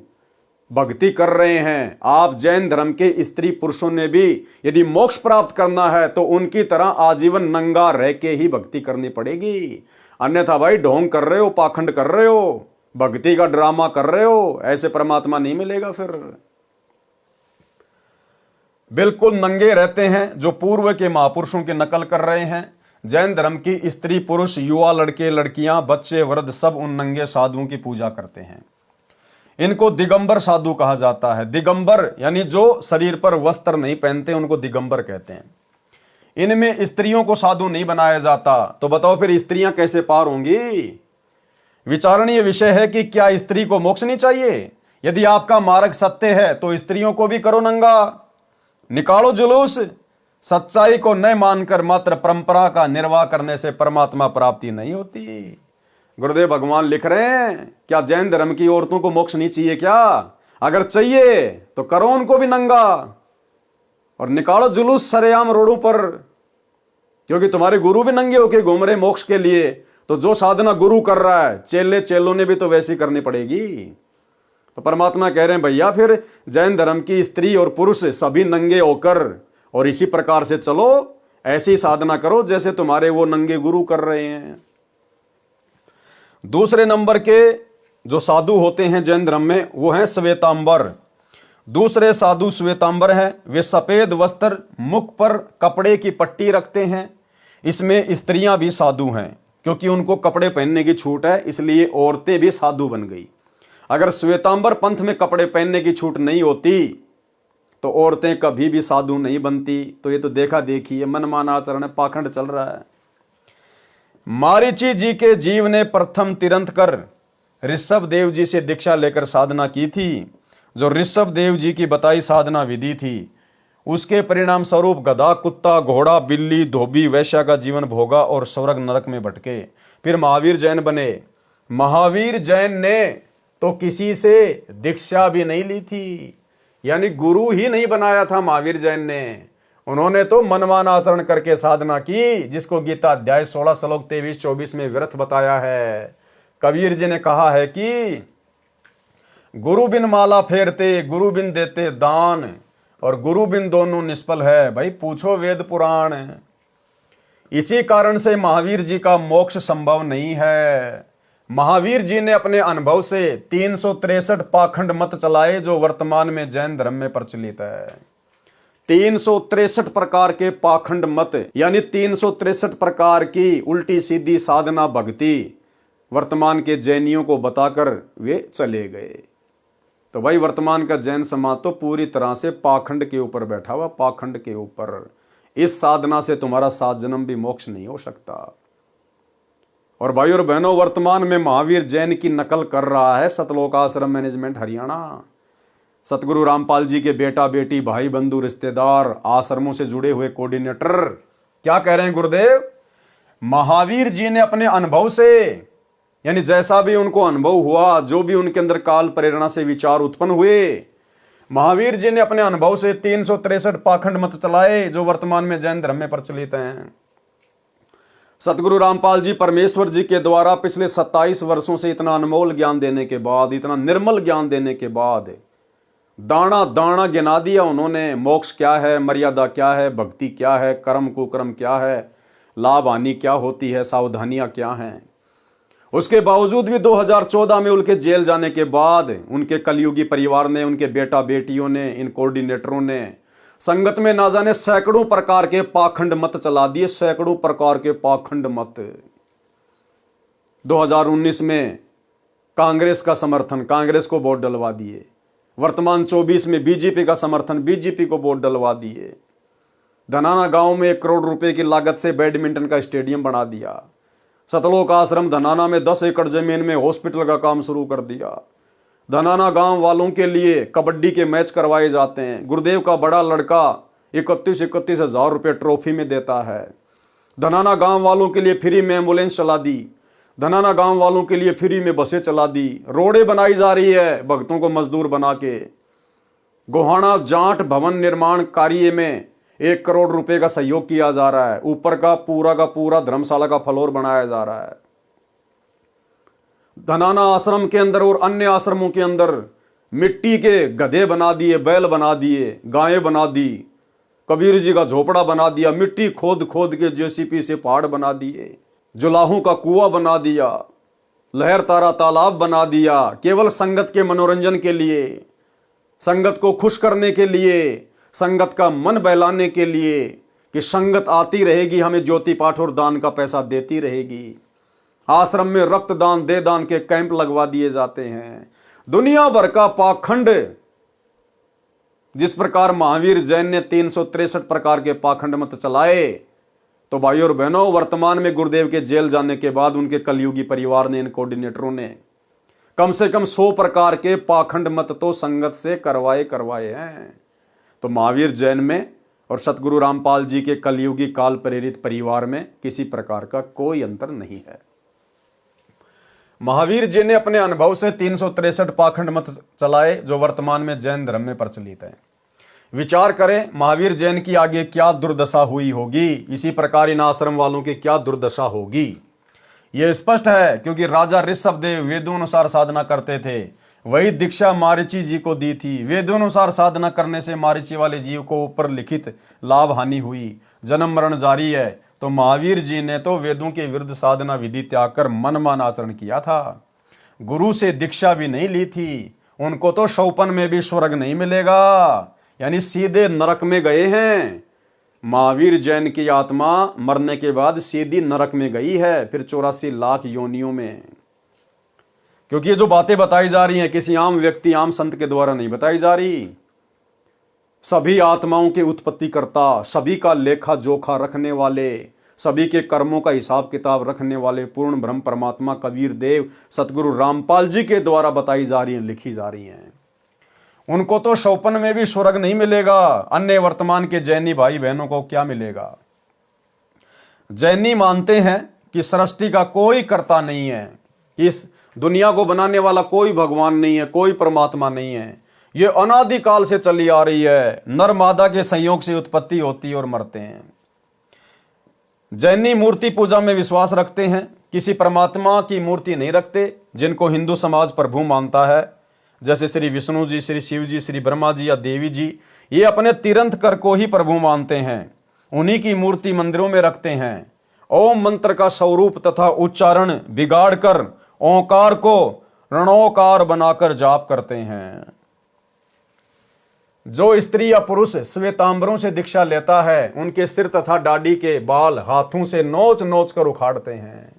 भक्ति कर रहे हैं, आप जैन धर्म के स्त्री पुरुषों ने भी यदि मोक्ष प्राप्त करना है तो उनकी तरह आजीवन नंगा रह के ही भक्ति करनी पड़ेगी। अन्यथा भाई ढोंग कर रहे हो, पाखंड कर रहे हो, भक्ति का ड्रामा कर रहे हो, ऐसे परमात्मा नहीं मिलेगा। फिर बिल्कुल नंगे रहते हैं जो पूर्व के महापुरुषों की नकल कर रहे हैं। जैन धर्म की स्त्री पुरुष, युवा लड़के लड़कियां, बच्चे वृद्ध सब उन नंगे साधुओं की पूजा करते हैं। इनको दिगंबर साधु कहा जाता है। दिगंबर यानी जो शरीर पर वस्त्र नहीं पहनते उनको दिगंबर कहते हैं। इनमें स्त्रियों को साधु नहीं बनाया जाता। तो बताओ फिर स्त्रियां कैसे पार होंगी? विचारणीय विषय है कि क्या स्त्री को मोक्ष नहीं चाहिए? यदि आपका मार्ग सत्य है तो स्त्रियों को भी करो नंगा, निकालो जुलूस। सच्चाई को न मानकर मात्र परंपरा का निर्वाह करने से परमात्मा प्राप्ति नहीं होती। गुरुदेव भगवान लिख रहे हैं, क्या जैन धर्म की औरतों को मोक्ष नहीं चाहिए क्या? अगर चाहिए तो करो उनको भी नंगा और निकालो जुलूस सरेआम रोडों पर। क्योंकि तुम्हारे गुरु भी नंगे होके घूम रहे मोक्ष के लिए, तो जो साधना गुरु कर रहा है चेले चेलों ने भी तो वैसी करनी पड़ेगी। तो परमात्मा कह रहे हैं भैया फिर जैन धर्म की स्त्री और पुरुष सभी नंगे होकर और इसी प्रकार से चलो, ऐसी साधना करो जैसे तुम्हारे वो नंगे गुरु कर रहे हैं। दूसरे नंबर के जो साधु होते हैं जैन धर्म में वो हैं श्वेतांबर। दूसरे साधु श्वेतांबर हैं। वे सफेद वस्त्र, मुख पर कपड़े की पट्टी रखते हैं। इसमें स्त्रियां भी साधु हैं क्योंकि उनको कपड़े पहनने की छूट है, इसलिए औरतें भी साधु बन गई। अगर श्वेतांबर पंथ में कपड़े पहनने की छूट नहीं होती तो औरतें कभी भी साधु नहीं बनती। तो ये तो देखा देखी है, मनमाना आचरण है, पाखंड चल रहा है। मारीची जी के जीव ने प्रथम तिरंत कर ऋषभ देव जी से दीक्षा लेकर साधना की थी। जो ऋषभ देव जी की बताई साधना विधि थी, उसके परिणाम स्वरूप गधा, कुत्ता, घोड़ा, बिल्ली, धोबी, वैश्या का जीवन भोगा और स्वर्ग नरक में भटके। फिर महावीर जैन बने। महावीर जैन ने तो किसी से दीक्षा भी नहीं ली थी, यानी गुरु ही नहीं बनाया था महावीर जैन ने। उन्होंने तो मनमाना आचरण करके साधना की, जिसको गीता अध्याय 16 श्लोक 23-24 में व्यर्थ बताया है। कबीर जी ने कहा है कि गुरु बिन माला फेरते, गुरु बिन देते दान, और गुरु बिन दोनों निष्फल है। भाई पूछो वेद पुराण। इसी कारण से महावीर जी का मोक्ष संभव नहीं है। महावीर जी ने अपने अनुभव से 363 पाखंड मत चलाए जो वर्तमान में जैन धर्म में प्रचलित है। 363 प्रकार के पाखंड मत, यानी 363 प्रकार की उल्टी सीधी साधना भक्ति वर्तमान के जैनियों को बताकर वे चले गए। तो भाई वर्तमान का जैन समाज तो पूरी तरह से पाखंड के ऊपर बैठा हुआ, पाखंड के ऊपर। इस साधना से तुम्हारा 7 जन्म भी मोक्ष नहीं हो सकता। और भाई और बहनों, वर्तमान में महावीर जैन की नकल कर रहा है सतलोक आश्रम मैनेजमेंट हरियाणा। सतगुरु रामपाल जी के बेटा बेटी, भाई बंधु, रिश्तेदार, आश्रमों से जुड़े हुए कोऑर्डिनेटर क्या कह रहे हैं गुरुदेव? महावीर जी ने अपने अनुभव से, यानी जैसा भी उनको अनुभव हुआ, जो भी उनके अंदर काल प्रेरणा से विचार उत्पन्न हुए, महावीर जी ने अपने अनुभव से 363 पाखंड मत चलाए जो वर्तमान में जैन धर्म में प्रचलित हैं। सतगुरु रामपाल जी परमेश्वर जी के द्वारा पिछले 27 वर्षों से इतना अनमोल ज्ञान देने के बाद, इतना निर्मल ज्ञान देने के बाद दाना दाना गिना दिया उन्होंने। मोक्ष क्या है, मर्यादा क्या है, भक्ति क्या है, कर्म कुकर्म क्या है, लाभ हानि क्या होती है, सावधानियां क्या हैं। उसके बावजूद भी 2014 में उनके जेल जाने के बाद उनके कलयुगी परिवार ने, उनके बेटा बेटियों ने, इन कोऑर्डिनेटरों ने संगत में ना जाने सैकड़ों प्रकार के पाखंड मत चला दिए, सैकड़ों प्रकार के पाखंड मत। 2019 में कांग्रेस का समर्थन, कांग्रेस को वोट डलवा दिए। वर्तमान 24 में बीजेपी का समर्थन, बीजेपी को वोट डलवा दिए। धनाना गांव में 1 करोड़ रुपए की लागत से बैडमिंटन का स्टेडियम बना दिया। सतलोक आश्रम धनाना में 10 एकड़ जमीन में हॉस्पिटल का काम शुरू कर दिया। धनाना गांव वालों के लिए कबड्डी के मैच करवाए जाते हैं। गुरुदेव का बड़ा लड़का 31 हजार रुपये ट्रॉफी में देता है। धनाना गांव वालों के लिए फ्री में एम्बुलेंस चला दी। धनाना गांव वालों के लिए फ्री में बसें चला दी। रोडें बनाई जा रही है भक्तों को मजदूर बना के। गोहाना जाट भवन निर्माण कार्य में 1 करोड़ रुपए का सहयोग किया जा रहा है। ऊपर का पूरा धर्मशाला का फ्लोर बनाया जा रहा है। धनाना आश्रम के अंदर और अन्य आश्रमों के अंदर मिट्टी के गधे बना दिए, बैल बना दिए, गायें बना दी, कबीर जी का झोपड़ा बना दिया, मिट्टी खोद खोद के जेसीपी से पहाड़ बना दिए, जुलाहों का कुआं बना दिया, लहर तारा तालाब बना दिया, केवल संगत के मनोरंजन के लिए, संगत को खुश करने के लिए, संगत का मन बहलाने के लिए कि संगत आती रहेगी, हमें ज्योति पाठ और दान का पैसा देती रहेगी। आश्रम में रक्तदान दे दान के कैंप लगवा दिए जाते हैं। दुनिया भर का पाखंड, जिस प्रकार महावीर जैन ने 363 प्रकार के पाखंड मत चलाए, तो भाइयों और बहनों, वर्तमान में गुरुदेव के जेल जाने के बाद उनके कलयुगी परिवार ने, इन कोऑर्डिनेटरों ने कम से कम 100 प्रकार के पाखंड मत तो संगत से करवाए हैं। तो महावीर जैन में और सतगुरु रामपाल जी के कलयुगी काल प्रेरित परिवार में किसी प्रकार का कोई अंतर नहीं है। महावीर जी ने अपने अनुभव से 363 पाखंड मत चलाए जो वर्तमान में जैन धर्म में प्रचलित है। विचार करें महावीर जैन की आगे क्या दुर्दशा हुई होगी, इसी प्रकार इन आश्रम वालों की क्या दुर्दशा होगी। यह स्पष्ट है क्योंकि राजा ऋषभदेव वेदों अनुसार साधना करते थे। वही दीक्षा मारीची जी को दी थी। वेदों अनुसार साधना करने से मारीची वाले जीव को ऊपर लिखित लाभ हानि हुई, जन्म मरण जारी है। तो महावीर जी ने तो वेदों के विरुद्ध साधना विधि त्याग कर मनमान आचरण किया था। गुरु से दीक्षा भी नहीं ली थी। उनको तो शौपन में भी स्वर्ग नहीं मिलेगा, यानी सीधे नरक में गए हैं। महावीर जैन की आत्मा मरने के बाद सीधी नरक में गई है, फिर 84 लाख योनियों में। क्योंकि ये जो बातें बताई जा रही हैं किसी आम व्यक्ति, आम संत के द्वारा नहीं बताई जा रही। सभी आत्माओं के उत्पत्ति करता, सभी का लेखा जोखा रखने वाले, सभी के कर्मों का हिसाब किताब रखने वाले पूर्ण ब्रह्म परमात्मा कबीर देव सतगुरु रामपाल जी के द्वारा बताई जा रही हैं, लिखी जा रही हैं। उनको तो शौपन में भी स्वर्ग नहीं मिलेगा। अन्य वर्तमान के जैनी भाई बहनों को क्या मिलेगा? जैनी मानते हैं कि सृष्टि का कोई कर्ता नहीं है, कि इस दुनिया को बनाने वाला कोई भगवान नहीं है, कोई परमात्मा नहीं है। ये अनादिकाल से चली आ रही है। नर मादा के संयोग से उत्पत्ति होती है और मरते हैं। जैनी मूर्ति पूजा में विश्वास रखते हैं, किसी परमात्मा की मूर्ति नहीं रखते। जिनको हिंदू समाज प्रभु मानता है, जैसे श्री विष्णु जी, श्री शिव जी, श्री ब्रह्मा जी या देवी जी, ये अपने तीर्थंकर को ही प्रभु मानते हैं। उन्हीं की मूर्ति मंदिरों में रखते हैं। ओम मंत्र का स्वरूप तथा उच्चारण बिगाड़ कर ओंकार को रणोकार बनाकर जाप करते हैं। जो स्त्री या पुरुष श्वेतांबरों से दीक्षा लेता है, उनके सिर तथा दाढ़ी के बाल हाथों से नोच नोच कर उखाड़ते हैं।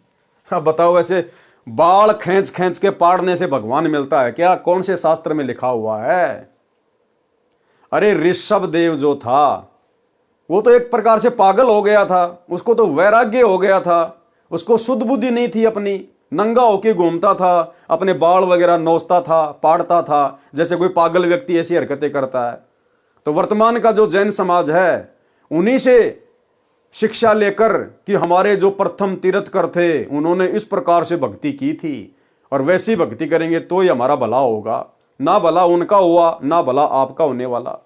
अब बताओ, ऐसे बाल खींच खींच के पाड़ने से भगवान मिलता है क्या? कौन से शास्त्र में लिखा हुआ है? अरे ऋषभ देव जो था वो तो एक प्रकार से पागल हो गया था। उसको तो वैराग्य हो गया था। उसको शुद्ध बुद्धि नहीं थी अपनी। नंगा होके घूमता था, अपने बाल वगैरह नोचता था, पाड़ता था, जैसे कोई पागल व्यक्ति ऐसी हरकतें करता है। तो वर्तमान का जो जैन समाज है, उन्हीं से शिक्षा लेकर कि हमारे जो प्रथम तीर्थकर थे उन्होंने इस प्रकार से भक्ति की थी और वैसी भक्ति करेंगे तो ही हमारा भला होगा। ना भला उनका हुआ, ना भला आपका होने वाला।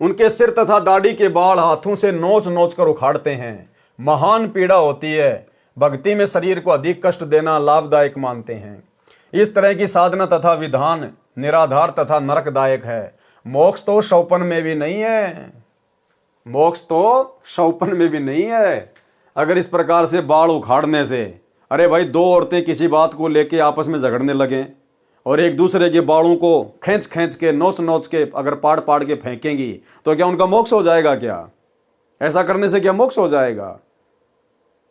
उनके सिर तथा दाढ़ी के बाल हाथों से नोच नोच कर उखाड़ते हैं। महान पीड़ा होती है। भक्ति में शरीर को अधिक कष्ट देना लाभदायक मानते हैं। इस तरह की साधना तथा विधान निराधार तथा नरकदायक है। मोक्ष तो शौपन में भी नहीं है। मोक्ष तो शौपन में भी नहीं है। अगर इस प्रकार से बाल उखाड़ने से, अरे भाई, दो औरतें किसी बात को लेके आपस में झगड़ने लगें और एक दूसरे के बालों को खींच खींच के नोच नोच के अगर पाड़ पाड़ के फेंकेंगी तो क्या उनका मोक्ष हो जाएगा? क्या ऐसा करने से क्या मोक्ष हो जाएगा?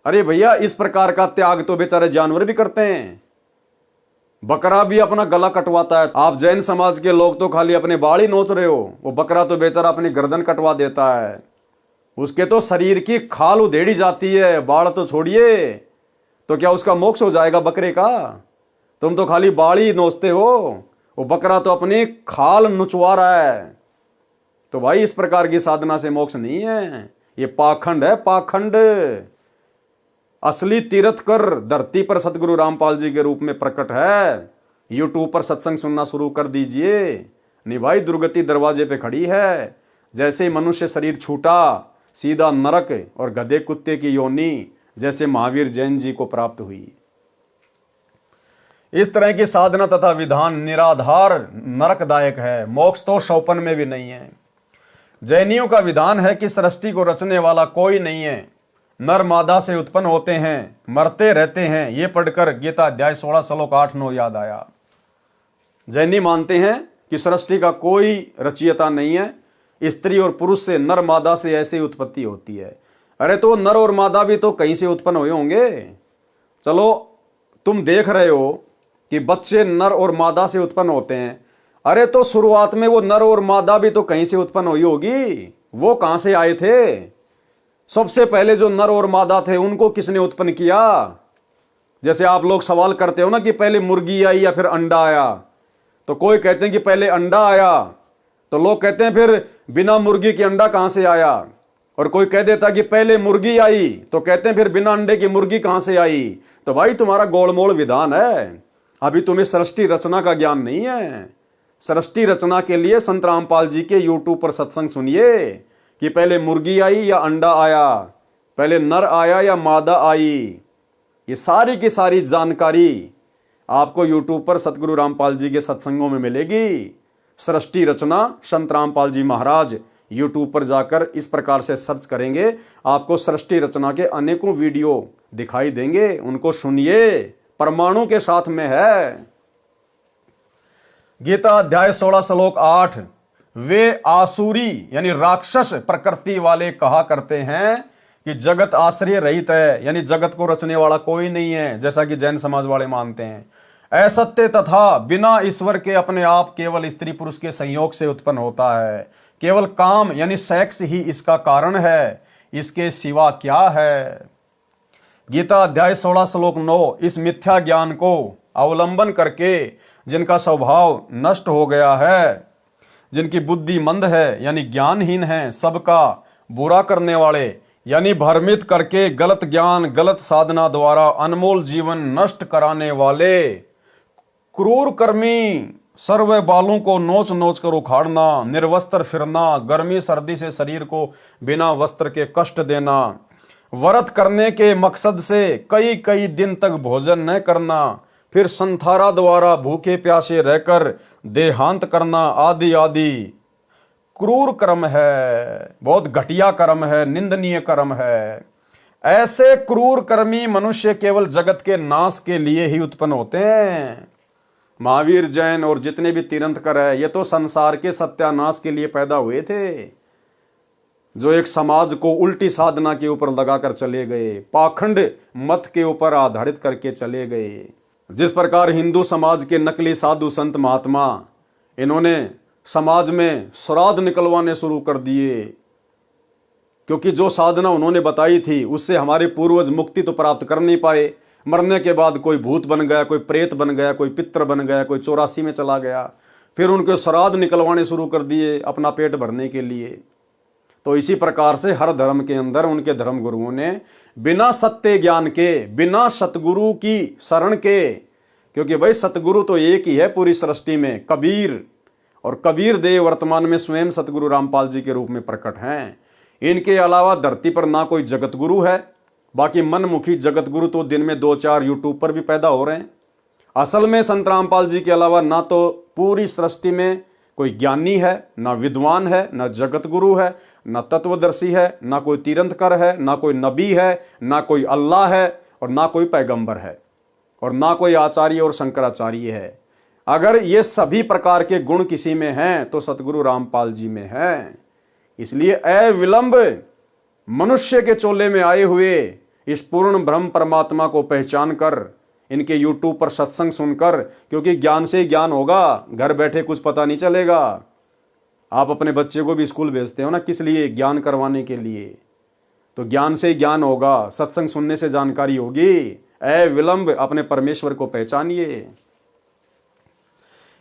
अरे भैया, इस प्रकार का त्याग तो बेचारे जानवर भी करते हैं। बकरा भी अपना गला कटवाता है। आप जैन समाज के लोग तो खाली अपने बाल ही नोच रहे हो, वो बकरा तो बेचारा अपनी गर्दन कटवा देता है। उसके तो शरीर की खाल उधेड़ी जाती है, बाल तो छोड़िए। तो क्या उसका मोक्ष हो जाएगा बकरे का? तुम तो खाली बाल ही नोचते हो, वो बकरा तो अपनी खाल नुचवा रहा है। तो भाई इस प्रकार की साधना से मोक्ष नहीं है, ये पाखंड है, पाखंड। असली तीर्थकर धरती पर सतगुरु रामपाल जी के रूप में प्रकट है। यूट्यूब पर सत्संग सुनना शुरू कर दीजिए। नहीं भाई, दुर्गति दरवाजे पे खड़ी है। जैसे ही मनुष्य शरीर छूटा, सीधा नरक और गधे कुत्ते की योनि जैसे महावीर जैन जी को प्राप्त हुई। इस तरह की साधना तथा विधान निराधार नरकदायक है, मोक्ष तो शौपन में भी नहीं है। जैनियों का विधान है कि सृष्टि को रचने वाला कोई नहीं है, नर मादा से उत्पन्न होते हैं, मरते रहते हैं। ये पढ़कर गीता अध्याय 16 श्लोक 8-9 याद आया। जैनी मानते हैं कि सृष्टि का कोई रचयिता नहीं है, स्त्री और पुरुष से, नर मादा से ऐसे उत्पत्ति होती है। अरे तो नर और मादा भी तो कहीं से उत्पन्न हुए होंगे। चलो तुम देख रहे हो कि बच्चे नर और मादा से उत्पन्न होते हैं, अरे तो शुरुआत में वो नर और मादा भी तो कहीं से उत्पन्न हुई होगी। वो कहां से आए थे? सबसे पहले जो नर और मादा थे उनको किसने उत्पन्न किया? जैसे आप लोग सवाल करते हो ना कि पहले मुर्गी आई या फिर अंडा आया, तो कोई कहते हैं कि पहले अंडा आया, तो लोग कहते हैं फिर बिना मुर्गी के अंडा कहां से आया। और कोई कह देता कि पहले मुर्गी आई, तो कहते हैं फिर बिना अंडे की मुर्गी कहां से आई। तो भाई तुम्हारा गोलमोल विधान है, अभी तुम्हें सृष्टि रचना का ज्ञान नहीं है। सृष्टि रचना के लिए संत रामपाल जी के यूट्यूब पर सत्संग सुनिए कि पहले मुर्गी आई या अंडा आया, पहले नर आया या मादा आई। ये सारी की सारी जानकारी आपको यूट्यूब पर सतगुरु रामपाल जी के सत्संगों में मिलेगी। सृष्टि रचना संत रामपाल जी महाराज, यूट्यूब पर जाकर इस प्रकार से सर्च करेंगे, आपको सृष्टि रचना के अनेकों वीडियो दिखाई देंगे। उनको सुनिए, परमाणु के साथ में है। गीता अध्याय 16 श्लोक 8, वे आसुरी यानी राक्षस प्रकृति वाले कहा करते हैं कि जगत आश्रय रहित है, यानी जगत को रचने वाला कोई नहीं है, जैसा कि जैन समाज वाले मानते हैं। असत्य तथा बिना ईश्वर के अपने आप केवल स्त्री पुरुष के संयोग से उत्पन्न होता है। केवल काम यानी सेक्स ही इसका कारण है, इसके सिवा क्या है। गीता अध्याय 16 श्लोक 9, इस मिथ्या ज्ञान को अवलंबन करके जिनका स्वभाव नष्ट हो गया है, जिनकी बुद्धि मंद है यानी ज्ञानहीन है, सबका बुरा करने वाले यानी भ्रमित करके गलत ज्ञान गलत साधना द्वारा अनमोल जीवन नष्ट कराने वाले, क्रूर कर्मी, सर्व बालों को नोच नोच कर उखाड़ना, निर्वस्त्र फिरना, गर्मी सर्दी से शरीर को बिना वस्त्र के कष्ट देना, व्रत करने के मकसद से कई कई दिन तक भोजन न करना, फिर संथारा द्वारा भूखे प्यासे रहकर देहांत करना, आदि आदि क्रूर कर्म है, बहुत घटिया कर्म है, निंदनीय कर्म है। ऐसे क्रूर कर्मी मनुष्य केवल जगत के नाश के लिए ही उत्पन्न होते हैं। महावीर जैन और जितने भी तीर्थंकर है, ये तो संसार के सत्यानाश के लिए पैदा हुए थे, जो एक समाज को उल्टी साधना के ऊपर लगाकर चले गए, पाखंड मत के ऊपर आधारित करके चले गए। जिस प्रकार हिंदू समाज के नकली साधु संत महात्मा, इन्होंने समाज में श्राद्ध निकलवाने शुरू कर दिए, क्योंकि जो साधना उन्होंने बताई थी उससे हमारे पूर्वज मुक्ति तो प्राप्त कर नहीं पाए। मरने के बाद कोई भूत बन गया, कोई प्रेत बन गया, कोई पितर बन गया, कोई 84 में चला गया, फिर उनके श्राद्ध निकलवाने शुरू कर दिए अपना पेट भरने के लिए। तो इसी प्रकार से हर धर्म के अंदर उनके धर्म गुरुओं ने बिना सत्य ज्ञान के, बिना सतगुरु की शरण के, क्योंकि भाई सतगुरु तो एक ही है पूरी सृष्टि में, कबीर, और कबीर देव वर्तमान में स्वयं सतगुरु रामपाल जी के रूप में प्रकट हैं। इनके अलावा धरती पर ना कोई जगत गुरु है, बाकी मनमुखी जगत गुरु तो दिन में 2-4 यूट्यूब पर भी पैदा हो रहे हैं। असल में संत रामपाल जी के अलावा ना तो पूरी सृष्टि में कोई ज्ञानी है, ना विद्वान है, ना जगत गुरु है, ना तत्वदर्शी है, ना कोई तीर्थंकर है, ना कोई नबी है, ना कोई अल्लाह है, और ना कोई पैगंबर है, और ना कोई आचार्य और शंकराचार्य है। अगर ये सभी प्रकार के गुण किसी में हैं तो सतगुरु रामपाल जी में हैं। इसलिए अविलंब मनुष्य के चोले में आए हुए इस पूर्ण ब्रह्म परमात्मा को पहचान कर इनके YouTube पर सत्संग सुनकर, क्योंकि ज्ञान से ही ज्ञान होगा, घर बैठे कुछ पता नहीं चलेगा। आप अपने बच्चे को भी स्कूल भेजते हो ना, किस लिए? ज्ञान करवाने के लिए। तो ज्ञान से ही ज्ञान होगा, सत्संग सुनने से जानकारी होगी। विलंब अपने परमेश्वर को पहचानिए।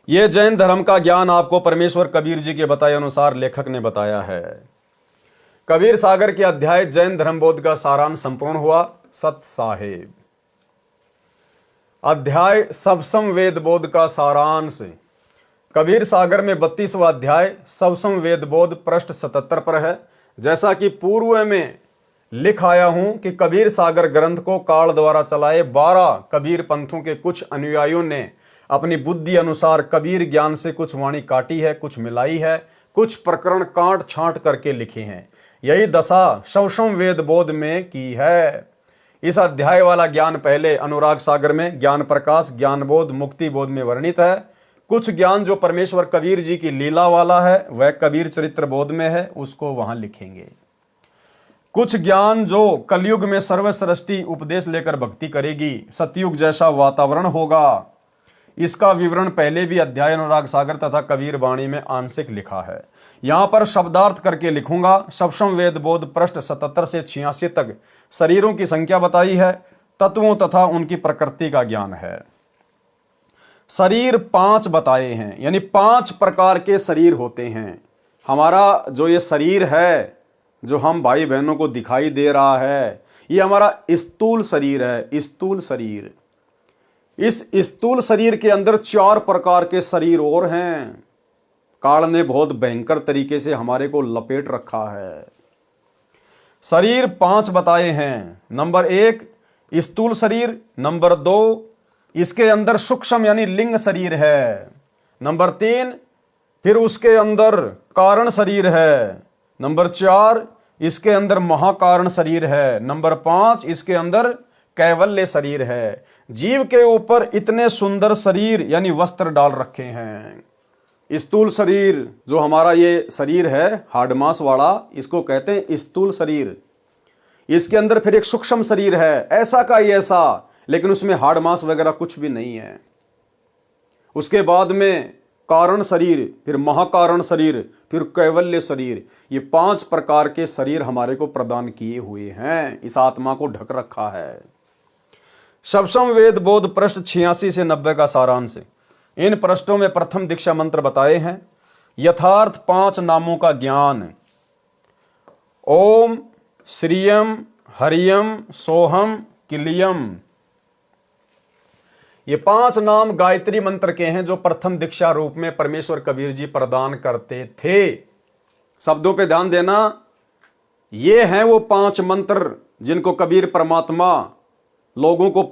यह जैन धर्म का ज्ञान आपको परमेश्वर कबीर जी के बताए अनुसार लेखक ने बताया है। कबीर सागर के अध्याय जैन धर्म बोध का सारांश संपूर्ण हुआ। सत साहेब। अध्याय सबसम वेद बोध का सारांश। कबीर सागर में 32वां अध्याय सबसम वेद बोध पृष्ठ 77 पर है। जैसा कि पूर्व में लिख आया हूं कि कबीर सागर ग्रंथ को काल द्वारा चलाए 12 कबीर पंथों के कुछ अनुयायियों ने अपनी बुद्धि अनुसार कबीर ज्ञान से कुछ वाणी काटी है, कुछ मिलाई है, कुछ प्रकरण काट छांट करके लिखे हैं। यही दशा सबसम वेद बोध में की है। इस अध्याय वाला ज्ञान पहले अनुराग सागर में ज्ञान प्रकाश, ज्ञान बोध, मुक्ति बोध में वर्णित है। कुछ ज्ञान जो परमेश्वर कबीर जी की लीला वाला है वह कबीर चरित्र बोध में है, उसको वहां लिखेंगे। कुछ ज्ञान जो कलयुग में सर्वसृष्टि उपदेश लेकर भक्ति करेगी, सतयुग जैसा वातावरण होगा, इसका विवरण पहले भी अध्याय अनुराग सागर तथा कबीर वाणी में आंशिक लिखा है। यहां पर शब्दार्थ करके लिखूंगा। सबसम वेद बोध पृष्ठ 77 से 86 तक शरीरों की संख्या बताई है, तत्वों तथा उनकी प्रकृति का ज्ञान है। शरीर 5 बताए हैं, यानी 5 प्रकार के शरीर होते हैं। हमारा जो ये शरीर है, जो हम भाई बहनों को दिखाई दे रहा है, ये हमारा स्थूल शरीर है। स्थूल शरीर, इस स्थूल शरीर के अंदर 4 प्रकार के शरीर और हैं। काल ने बहुत भयंकर तरीके से हमारे को लपेट रखा है। शरीर 5 बताए हैं। नंबर 1 स्थूल शरीर, नंबर 2 इसके अंदर सूक्ष्म यानी लिंग शरीर है, नंबर 3 फिर उसके अंदर कारण शरीर है, नंबर 4 इसके अंदर महाकारण शरीर है, नंबर 5 इसके अंदर कैवल्य शरीर है। जीव के ऊपर इतने सुंदर शरीर यानी वस्त्र डाल रखे हैं। स्थूल शरीर जो हमारा ये शरीर है हाड़ मांस वाला, इसको कहते हैं स्थूल शरीर। इसके अंदर फिर एक सूक्ष्म शरीर है, ऐसा का ही ऐसा, लेकिन उसमें हाड़ मांस वगैरह कुछ भी नहीं है। उसके बाद में कारण शरीर, फिर महाकारण शरीर, फिर कैवल्य शरीर। ये 5 प्रकार के शरीर हमारे को प्रदान किए हुए हैं, इस आत्मा को ढक रखा है। सबसम वेद बोध पृष्ठ 86 से 90 का सारांश। इन पृष्ठों में प्रथम दीक्षा मंत्र बताए हैं। यथार्थ 5 नामों का ज्ञान। ओम श्रीयम हरियम सोहम किलियम, ये 5 नाम गायत्री मंत्र के हैं जो प्रथम दीक्षा रूप में परमेश्वर कबीर जी प्रदान करते थे। शब्दों पे ध्यान देना, ये हैं वो 5 मंत्र जिनको कबीर परमात्मा लोगों को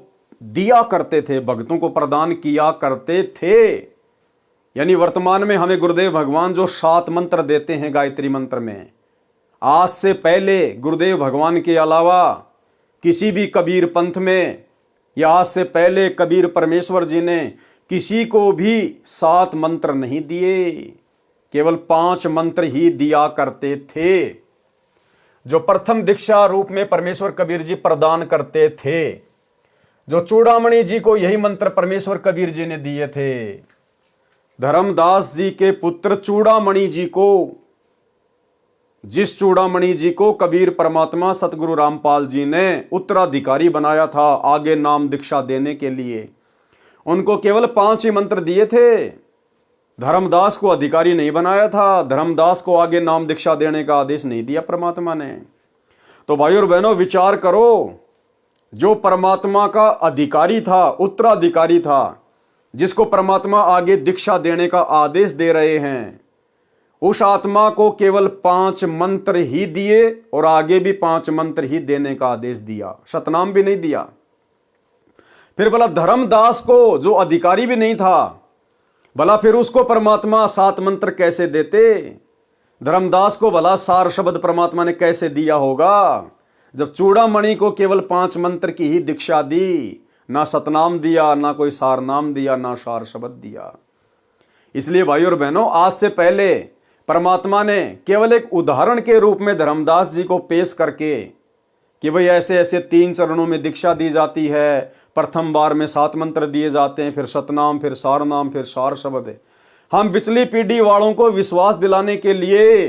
दिया करते थे, भक्तों को प्रदान किया करते थे। यानी वर्तमान में हमें गुरुदेव भगवान जो 7 मंत्र देते हैं गायत्री मंत्र में, आज से पहले गुरुदेव भगवान के अलावा किसी भी कबीर पंथ में या आज से पहले कबीर परमेश्वर जी ने किसी को भी 7 मंत्र नहीं दिए, केवल 5 मंत्र ही दिया करते थे जो प्रथम दीक्षा रूप में परमेश्वर कबीर जी प्रदान करते थे। जो चूड़ामणि जी को यही मंत्र परमेश्वर कबीर जी ने दिए थे। धर्मदास जी के पुत्र चूड़ामणि जी को, जिस चूड़ामणि जी को कबीर परमात्मा सतगुरु रामपाल जी ने उत्तराधिकारी बनाया था आगे नाम दीक्षा देने के लिए, उनको केवल 5 ही मंत्र दिए थे। धर्मदास को अधिकारी नहीं बनाया था, धर्मदास को आगे नाम दीक्षा देने का आदेश नहीं दिया परमात्मा ने। तो भाइयों और बहनों विचार करो, जो परमात्मा का अधिकारी था, उत्तराधिकारी था, जिसको परमात्मा आगे दीक्षा देने का आदेश दे रहे हैं, उस आत्मा को केवल 5 मंत्र ही दिए और आगे भी 5 मंत्र ही देने का आदेश दिया, सतनाम भी नहीं दिया। फिर भला धर्मदास को जो अधिकारी भी नहीं था, भला फिर उसको परमात्मा 7 मंत्र कैसे देते? धर्मदास को भला सार शब्द परमात्मा ने कैसे दिया होगा, जब चूड़ामणि को केवल 5 मंत्र की ही दीक्षा दी, ना सतनाम दिया, ना कोई सार नाम दिया, ना सार शब्द दिया। इसलिए भाइयों और बहनों, आज से पहले परमात्मा ने केवल एक उदाहरण के रूप में धर्मदास जी को पेश करके कि भाई ऐसे ऐसे 3 चरणों में दीक्षा दी जाती है। प्रथम बार में 7 मंत्र दिए जाते हैं, फिर सतनाम, फिर सारनाम, फिर सार शब्द। हम पिछली पीढ़ी वालों को विश्वास दिलाने के लिए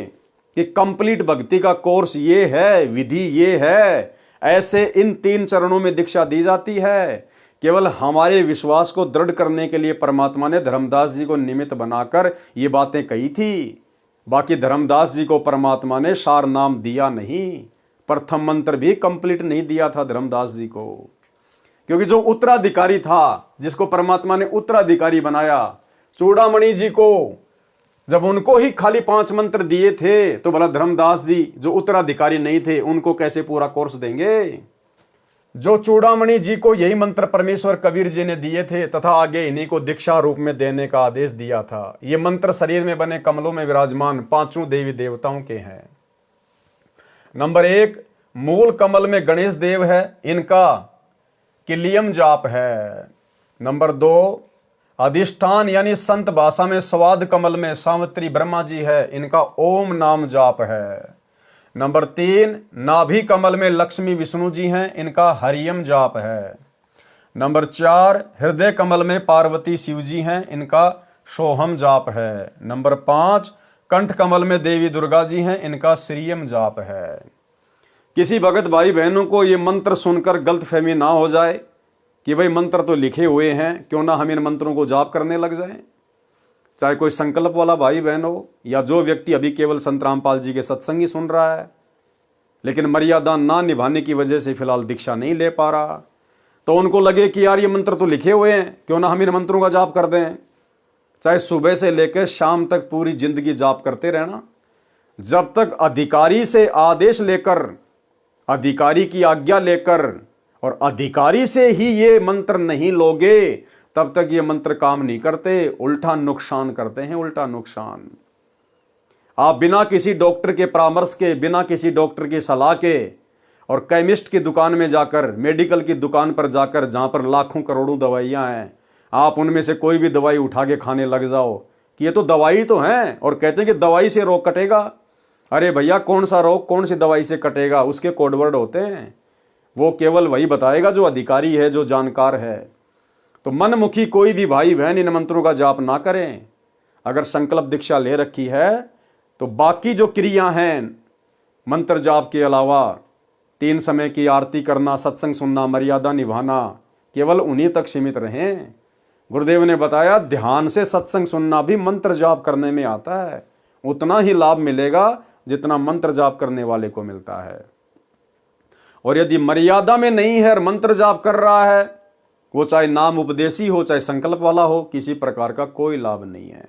कि कंप्लीट भक्ति का कोर्स ये है, विधि ये है, ऐसे इन 3 चरणों में दीक्षा दी जाती है। केवल हमारे विश्वास को दृढ़ करने के लिए परमात्मा ने धर्मदास जी को निमित्त बनाकर ये बातें कही थी। बाकी धर्मदास जी को परमात्मा ने सार नाम दिया नहीं, प्रथम मंत्र भी कंप्लीट नहीं दिया था धर्मदास जी को, क्योंकि जो उत्तराधिकारी था, जिसको परमात्मा ने उत्तराधिकारी बनाया, चूड़ामणि जी को, जब उनको ही खाली 5 मंत्र दिए थे, तो भला धर्मदास जी जो उत्तराधिकारी नहीं थे उनको कैसे पूरा कोर्स देंगे। जो चूड़ामणि जी को यही मंत्र परमेश्वर कबीर जी ने दिए थे तथा आगे इन्हीं को दीक्षा रूप में देने का आदेश दिया था। ये मंत्र शरीर में बने कमलों में विराजमान 5 देवी देवताओं के हैं। नंबर 1, मूल कमल में गणेश देव है, इनका किलियम जाप है। नंबर 2, अधिष्ठान यानी संत भाषा में स्वाद कमल में सावित्री ब्रह्मा जी है, इनका ओम नाम जाप है। नंबर 3, नाभि कमल में लक्ष्मी विष्णु जी हैं, इनका हरियम जाप है। नंबर 4, हृदय कमल में पार्वती शिव जी हैं, इनका सोहम जाप है। नंबर 5, कंठ कमल में देवी दुर्गा जी हैं, इनका श्रीयम जाप है। किसी भगत भाई बहनों को ये मंत्र सुनकर गलतफहमी ना हो जाए कि भाई मंत्र तो लिखे हुए हैं, क्यों ना हम इन मंत्रों को जाप करने लग जाएं। चाहे कोई संकल्प वाला भाई बहन हो या जो व्यक्ति अभी केवल संत रामपाल जी के सत्संग ही सुन रहा है, लेकिन मर्यादा ना निभाने की वजह से फिलहाल दीक्षा नहीं ले पा रहा, तो उनको लगे कि यार ये मंत्र तो लिखे हुए हैं, क्यों ना हम इन मंत्रों का जाप कर दें। चाहे सुबह से लेकर शाम तक पूरी जिंदगी जाप करते रहना। जब तक अधिकारी से आदेश लेकर, अधिकारी की आज्ञा लेकर और अधिकारी से ही ये मंत्र नहीं लोगे, तब तक ये मंत्र काम नहीं करते, उल्टा नुकसान करते हैं, उल्टा नुकसान। आप बिना किसी डॉक्टर के परामर्श के, बिना किसी डॉक्टर की सलाह के और केमिस्ट की दुकान में जाकर, मेडिकल की दुकान पर जाकर, जहां पर लाखों करोड़ों दवाइयां हैं, आप उनमें से कोई भी दवाई उठा के खाने लग जाओ कि ये तो दवाई तो है, और कहते हैं कि दवाई से रोग कटेगा। अरे भैया, कौन सा रोग कौन सी दवाई से कटेगा, उसके कोडवर्ड होते हैं, वो केवल वही बताएगा जो अधिकारी है, जो जानकार है। तो मनमुखी कोई भी भाई बहन इन मंत्रों का जाप ना करें। अगर संकल्प दीक्षा ले रखी है तो बाकी जो क्रिया हैं मंत्र जाप के अलावा, 3 समय की आरती करना, सत्संग सुनना, मर्यादा निभाना, केवल उन्हीं तक सीमित रहें। गुरुदेव ने बताया ध्यान से सत्संग सुनना भी मंत्र जाप करने में आता है, उतना ही लाभ मिलेगा जितना मंत्र जाप करने वाले को मिलता है। और यदि मर्यादा में नहीं है और मंत्र जाप कर रहा है, वो चाहे नाम उपदेशी हो चाहे संकल्प वाला हो, किसी प्रकार का कोई लाभ नहीं है।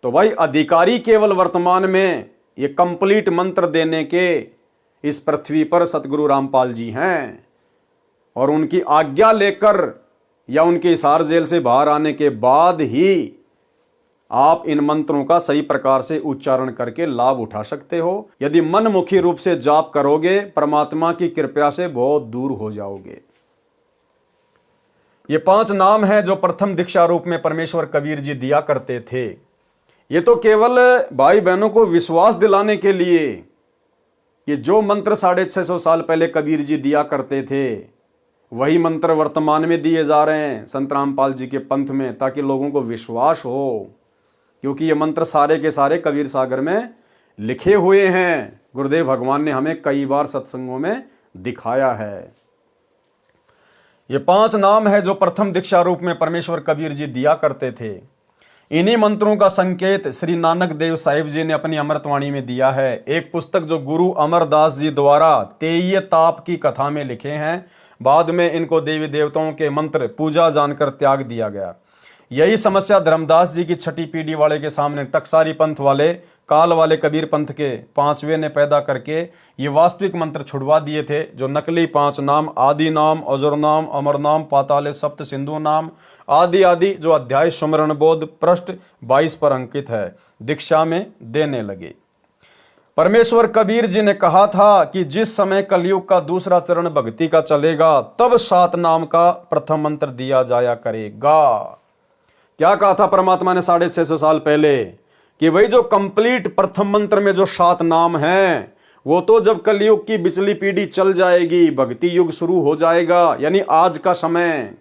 तो भाई अधिकारी केवल वर्तमान में ये कंप्लीट मंत्र देने के इस पृथ्वी पर सतगुरु रामपाल जी हैं, और उनकी आज्ञा लेकर या उनके हिसार जेल से बाहर आने के बाद ही आप इन मंत्रों का सही प्रकार से उच्चारण करके लाभ उठा सकते हो। यदि मनमुखी रूप से जाप करोगे, परमात्मा की कृपा से बहुत दूर हो जाओगे। ये 5 नाम हैं जो प्रथम दीक्षा रूप में परमेश्वर कबीर जी दिया करते थे। ये तो केवल भाई बहनों को विश्वास दिलाने के लिए कि जो मंत्र 650 साल पहले कबीर जी दिया करते थे, वही मंत्र वर्तमान में दिए जा रहे हैं संत रामपाल जी के पंथ में, ताकि लोगों को विश्वास हो, क्योंकि ये मंत्र सारे के सारे कबीर सागर में लिखे हुए हैं। गुरुदेव भगवान ने हमें कई बार सत्संगों में दिखाया है। ये 5 नाम है जो प्रथम दीक्षा रूप में परमेश्वर कबीर जी दिया करते थे। इन्हीं मंत्रों का संकेत श्री नानक देव साहिब जी ने अपनी अमृतवाणी में दिया है। एक पुस्तक जो गुरु अमरदास जी द्वारा तेय ताप की कथा में लिखे हैं, बाद में इनको देवी देवताओं के मंत्र पूजा जानकर त्याग दिया गया। यही समस्या धर्मदास जी की 6ठी पीढ़ी वाले के सामने टकसारी पंथ वाले, काल वाले कबीर पंथ के 5वें ने पैदा करके ये वास्तविक मंत्र छुड़वा दिए थे, जो नकली 5 नाम आदि नाम, अजर नाम, अमर नाम, पाताले सप्त सिंधु नाम आदि आदि, जो अध्याय सुमरण बोध पृष्ठ 22 पर अंकित है, दीक्षा में देने लगे। परमेश्वर कबीर जी ने कहा था कि जिस समय कलयुग का दूसरा चरण भक्ति का चलेगा, तब 7 नाम का प्रथम मंत्र दिया जाया करेगा। क्या कहा था परमात्मा ने 650 साल पहले कि भाई जो कंप्लीट प्रथम मंत्र में जो 7 नाम हैं, वो तो जब कलयुग की बिचली पीढ़ी चल जाएगी, भक्ति युग शुरू हो जाएगा, यानी आज का समय,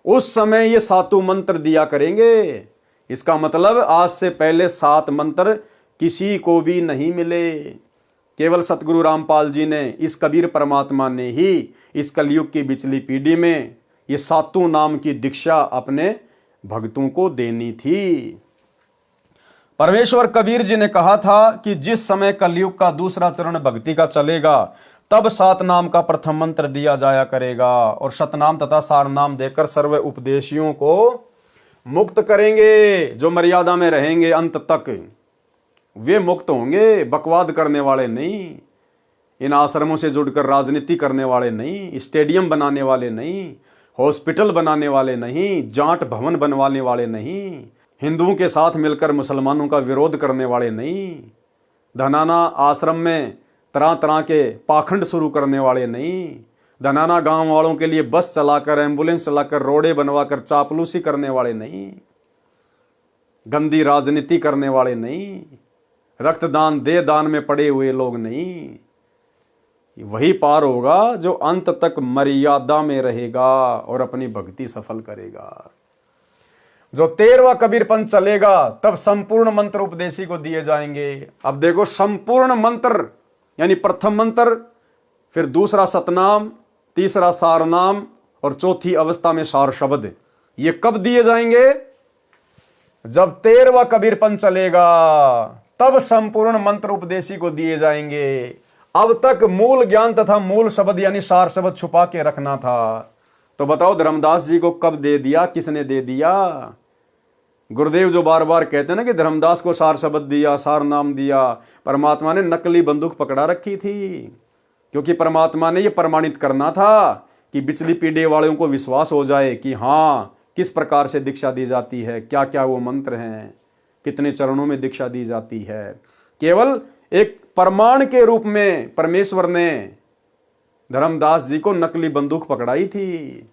उस समय ये सातों मंत्र दिया करेंगे। इसका मतलब आज से पहले 7 मंत्र किसी को भी नहीं मिले। केवल सतगुरु रामपाल जी ने, इस कबीर परमात्मा ने ही इस कलयुग की बिचली पीढ़ी में ये सातों नाम की दीक्षा अपने भक्तों को देनी थी। परमेश्वर कबीर जी ने कहा था कि जिस समय कलयुग का दूसरा चरण भक्ति का चलेगा, तब 7 नाम का प्रथम मंत्र दिया जाया करेगा और शतनाम तथा सार नाम देकर सर्व उपदेशियों को मुक्त करेंगे। जो मर्यादा में रहेंगे अंत तक वे मुक्त होंगे, बकवाद करने वाले नहीं, इन आश्रमों से जुड़कर राजनीति करने वाले नहीं, स्टेडियम बनाने वाले नहीं, हॉस्पिटल बनाने वाले नहीं, जाट भवन बनवाने वाले नहीं, हिंदुओं के साथ मिलकर मुसलमानों का विरोध करने वाले नहीं, धनाना आश्रम में तरह तरह के पाखंड शुरू करने वाले नहीं, धनाना गांव वालों के लिए बस चलाकर, एम्बुलेंस चलाकर, रोडे बनवाकर चापलूसी करने वाले नहीं, गंदी राजनीति करने वाले नहीं, रक्तदान दे दान में पड़े हुए लोग नहीं। वही पार होगा जो अंत तक मर्यादा में रहेगा और अपनी भक्ति सफल करेगा। जो 13वां कबीर पंथ चलेगा, तब संपूर्ण मंत्र उपदेशी को दिए जाएंगे। अब देखो, संपूर्ण मंत्र यानी प्रथम मंत्र, फिर दूसरा सतनाम, तीसरा सारनाम और चौथी अवस्था में सार शब्द, ये कब दिए जाएंगे? जब 13वां कबीर पंथ चलेगा, तब संपूर्ण मंत्र उपदेशी को दिए जाएंगे। अब तक मूल ज्ञान तथा मूल शब्द यानी सार शब्द छुपा के रखना था। तो बताओ, धर्मदास जी को कब दे दिया, किसने दे दिया? गुरुदेव जो बार बार कहते हैं ना कि धर्मदास को सार शब्द दिया, सार नाम दिया, परमात्मा ने नकली बंदूक पकड़ा रखी थी, क्योंकि परमात्मा ने यह प्रमाणित करना था कि बिचली पीढ़ी वालों को विश्वास हो जाए कि हाँ, किस प्रकार से दीक्षा दी जाती है, क्या क्या वो मंत्र हैं, कितने चरणों में दीक्षा दी जाती है। केवल एक प्रमाण के रूप में परमेश्वर ने धर्मदास जी को नकली बंदूक पकड़ाई थी।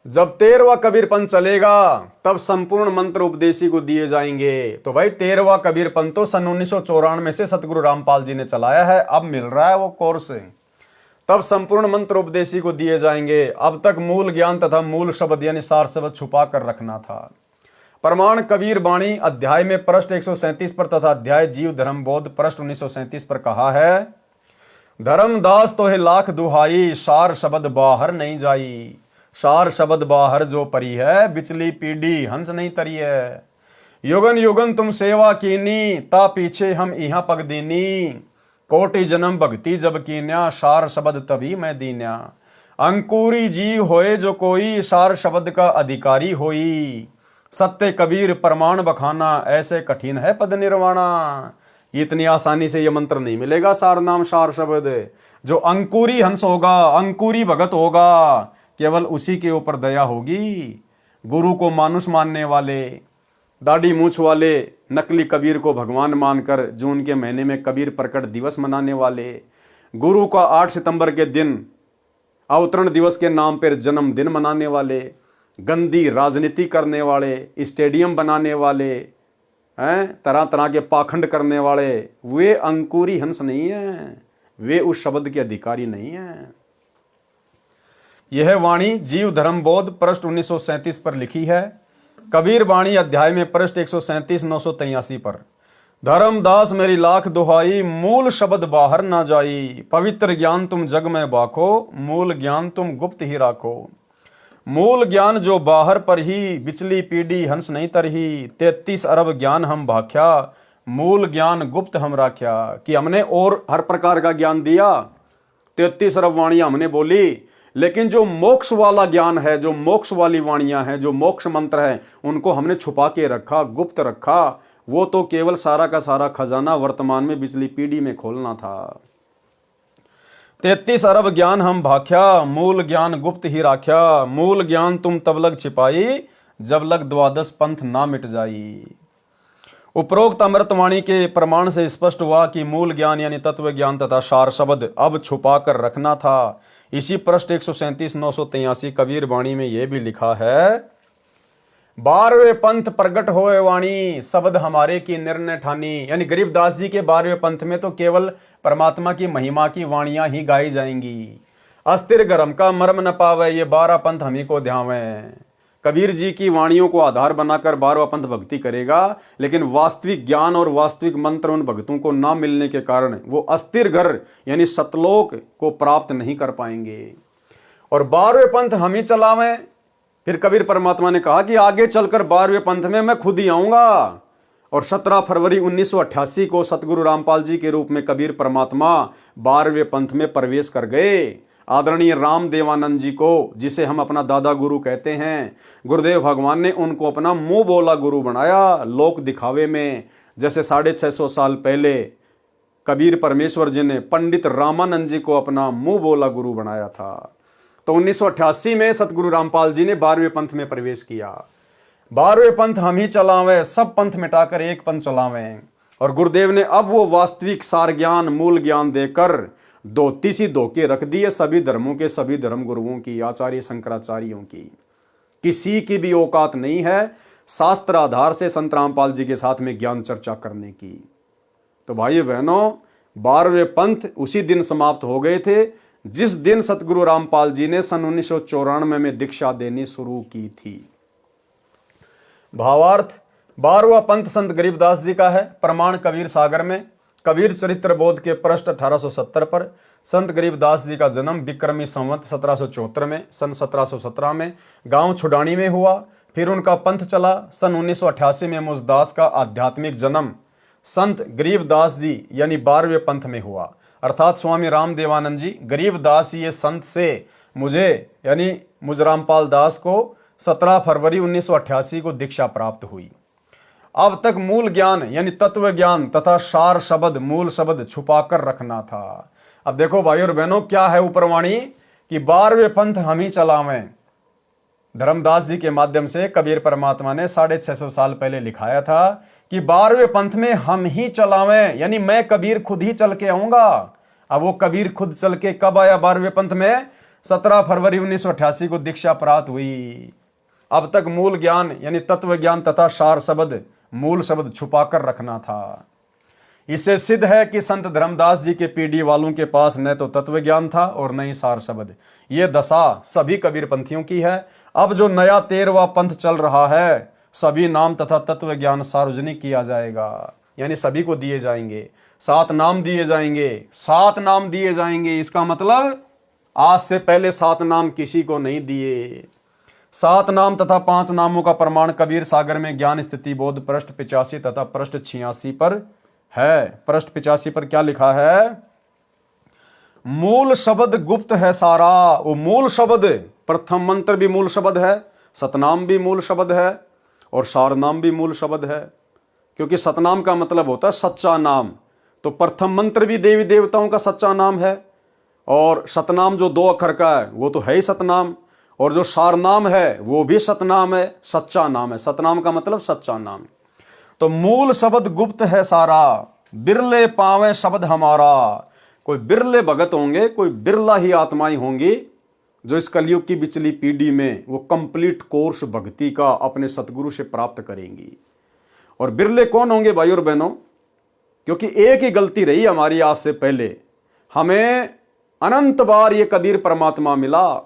जब 13वां कबीर पंथ चलेगा, तब संपूर्ण मंत्र उपदेशी को दिए जाएंगे। तो भाई 13वां कबीर पंथ तो सन 1994 से सतगुरु रामपाल जी ने चलाया है, अब मिल रहा है वो कोर्स। तब संपूर्ण मंत्र उपदेशी को दिए जाएंगे। अब तक मूल ज्ञान तथा मूल शब्द यानी सार शब्द छुपा कर रखना था। प्रमाण कबीर बाणी अध्याय में पृष्ठ 137 पर तथा अध्याय जीव धर्म बोध पृष्ठ 1937 पर कहा है, धर्मदास तो है लाख दुहाई, सार शब्द बाहर नहीं जाई। सार शब्द बाहर जो परी है, बिचली पीढ़ी हंस नहीं तरी है। युगन युगन तुम सेवा कीनी, ता पीछे हम यहाँ पग दीनी। कोटि जन्म भक्ति जब कीन्या, सार शब्द तभी मैं दीन्या। अंकुरी जीव होए जो कोई, सार शब्द का अधिकारी होई। सत्य कबीर प्रमाण बखाना, ऐसे कठिन है पद निर्वाणा। इतनी आसानी से ये मंत्र नहीं मिलेगा, सार नाम सार शब्द। जो अंकुरी हंस होगा, अंकुरी भगत होगा, केवल उसी के ऊपर दया होगी। गुरु को मानुष मानने वाले, दाढ़ी मूछ वाले, नकली कबीर को भगवान मानकर जून के महीने में कबीर प्रकट दिवस मनाने वाले, गुरु का 8 सितंबर के दिन अवतरण दिवस के नाम पर जन्मदिन मनाने वाले, गंदी राजनीति करने वाले, स्टेडियम बनाने वाले हैं, तरह तरह के पाखंड करने वाले, वे अंकुरी हंस नहीं है, वे उस शब्द के अधिकारी नहीं है। यह वाणी जीव धर्म बोध पृष्ठ 1937 पर लिखी है। कबीर वाणी अध्याय में पृष्ठ 137 983 पर, धर्मदास मेरी लाख दुहाई, मूल शब्द बाहर ना जाई। पवित्र ज्ञान तुम जग में बाखो, मूल ज्ञान तुम गुप्त ही राखो। मूल ज्ञान जो बाहर पर ही, बिचली पीढ़ी हंस नहीं तरही। 33 अरब ज्ञान हम भाख्या, मूल ज्ञान गुप्त हम राख्या। कि हमने और हर प्रकार का ज्ञान दिया, 33 अरब वाणियां हमने बोली, लेकिन जो मोक्ष वाला ज्ञान है, जो मोक्ष वाली वाणियां हैं, जो मोक्ष मंत्र है, उनको हमने छुपा के रखा, गुप्त रखा। वो तो केवल सारा का सारा खजाना वर्तमान में बिचली पीढ़ी में खोलना था। 33 अरब ज्ञान हम भाख्या, मूल ज्ञान गुप्त ही राख्या। मूल ज्ञान तुम तब लग छिपाई, जब लग 12 पंथ ना मिट जाई। उपरोक्त अमृतवाणी के प्रमाण से स्पष्ट हुआ कि मूल ज्ञान यानी तत्व ज्ञान तथा सार शब्द अब छुपा कर रखना था। इसी पृष्ठ 137 983 कबीर वाणी में यह भी लिखा है, 12वें पंथ प्रगट होए वाणी, शब्द हमारे की निर्णय ठानी। यानी गरीबदास जी के 12वें पंथ में तो केवल परमात्मा की महिमा की वाणियां ही गाई जाएंगी। अस्थिर गरम का मर्म न पावे, ये 12 पंथ हम ही को ध्यावे। कबीर जी की वाणियों को आधार बनाकर 12वां पंथ भक्ति करेगा, लेकिन वास्तविक ज्ञान और वास्तविक मंत्र उन भक्तों को ना मिलने के कारण वो अस्थिर घर यानी सतलोक को प्राप्त नहीं कर पाएंगे। और 12वें पंथ हम ही चलावें। फिर कबीर परमात्मा ने कहा कि आगे चलकर 12वें पंथ में मैं खुद ही आऊंगा। और 17 फरवरी 1988 को सतगुरु रामपाल जी के रूप में कबीर परमात्मा 12वें पंथ में प्रवेश कर गए। आदरणीय राम देवानंद जी को, जिसे हम अपना दादा गुरु कहते हैं, गुरुदेव भगवान ने उनको अपना मुंह बोला गुरु बनाया लोक दिखावे में। जैसे 650 साल पहले कबीर परमेश्वर जी ने पंडित रामानंद जी को अपना मुंह बोला गुरु बनाया था। तो 1988 में सतगुरु रामपाल जी ने 12वें पंथ में प्रवेश किया। 12वें पंथ हम ही चलावें, सब पंथ मिटाकर एक पंथ चलावें। और गुरुदेव ने अब वो वास्तविक सार ज्ञान मूल ज्ञान देकर धोती सी धोके रख दी है सभी धर्मों के सभी धर्म गुरुओं की, आचार्य शंकराचार्यों की। किसी की भी औकात नहीं है शास्त्र आधार से संत रामपाल जी के साथ में ज्ञान चर्चा करने की। तो भाई बहनों, 12वें पंथ उसी दिन समाप्त हो गए थे जिस दिन सतगुरु रामपाल जी ने सन 1994 में दीक्षा देनी शुरू की थी। भावार्थ, 12वां पंथ संत गरीबदास जी का है। प्रमाण कबीर सागर में कबीर चरित्र बोध के पृष्ठ 1870 पर संत गरीबदास जी का जन्म विक्रमी संवत 1774 में सन 1717 में गांव छुडानी में हुआ। फिर उनका पंथ चला। सन 1988 में मुझदास का आध्यात्मिक जन्म संत गरीबदास जी यानी 12वें पंथ में हुआ। अर्थात स्वामी राम देवानंद जी गरीबदास ये संत से मुझे यानी मुझ रामपाल दास को 17 फरवरी 1988 को दीक्षा प्राप्त हुई। अब तक मूल ज्ञान यानी तत्व ज्ञान तथा सार शब्द मूल शब्द छुपा कर रखना था। अब देखो भाई और बहनों, क्या है ऊपरवाणी कि 12वें पंथ हम ही चलावें। धर्मदास जी के माध्यम से कबीर परमात्मा ने 650 साल पहले लिखाया था कि 12वें पंथ में हम ही चलावें, यानी मैं कबीर खुद ही चल के आऊंगा। अब वो कबीर खुद चल के कब आया 12वें पंथ में? 17 फरवरी 1988 को दीक्षा प्राप्त हुई। अब तक मूल ज्ञान यानी तत्व ज्ञान तथा सार शब्द मूल शब्द छुपाकर रखना था। इससे सिद्ध है कि संत धर्मदास जी के पीढ़ी वालों के पास न तो तत्व ज्ञान था और न ही सार शब्द। ये दशा सभी कबीर पंथियों की है। अब जो नया 13वां पंथ चल रहा है, सभी नाम तथा तत्व ज्ञान सार्वजनिक किया जाएगा, यानी सभी को दिए जाएंगे। 7 नाम दिए जाएंगे, 7 नाम दिए जाएंगे। इसका मतलब आज से पहले 7 नाम किसी को नहीं दिए। 7 नाम तथा 5 नामों का प्रमाण कबीर सागर में ज्ञान स्थिति बोध पृष्ठ 85 तथा पृष्ठ 86 पर है। पृष्ठ 85 पर क्या लिखा है? मूल शब्द गुप्त है सारा। वो मूल शब्द, प्रथम मंत्र भी मूल शब्द है, सतनाम भी मूल शब्द है और सार नाम भी मूल शब्द है। क्योंकि सतनाम का मतलब होता है सच्चा नाम, तो प्रथम मंत्र भी देवी देवताओं का सच्चा नाम है और सतनाम जो 2 अक्षर का है वो तो है ही सतनाम, और जो सार नाम है वो भी सतनाम है, सच्चा नाम है। सतनाम का मतलब सच्चा नाम। तो मूल शब्द गुप्त है सारा, बिरले पावे शब्द हमारा। कोई बिरले भगत होंगे, कोई बिरला ही आत्माएं होंगी जो इस कलयुग की बिचली पीढ़ी में वो कंप्लीट कोर्स भक्ति का अपने सतगुरु से प्राप्त करेंगी। और बिरले कौन होंगे भाई और बहनों? क्योंकि एक ही गलती रही हमारी आज से पहले, हमें अनंत बार ये कबीर परमात्मा मिला,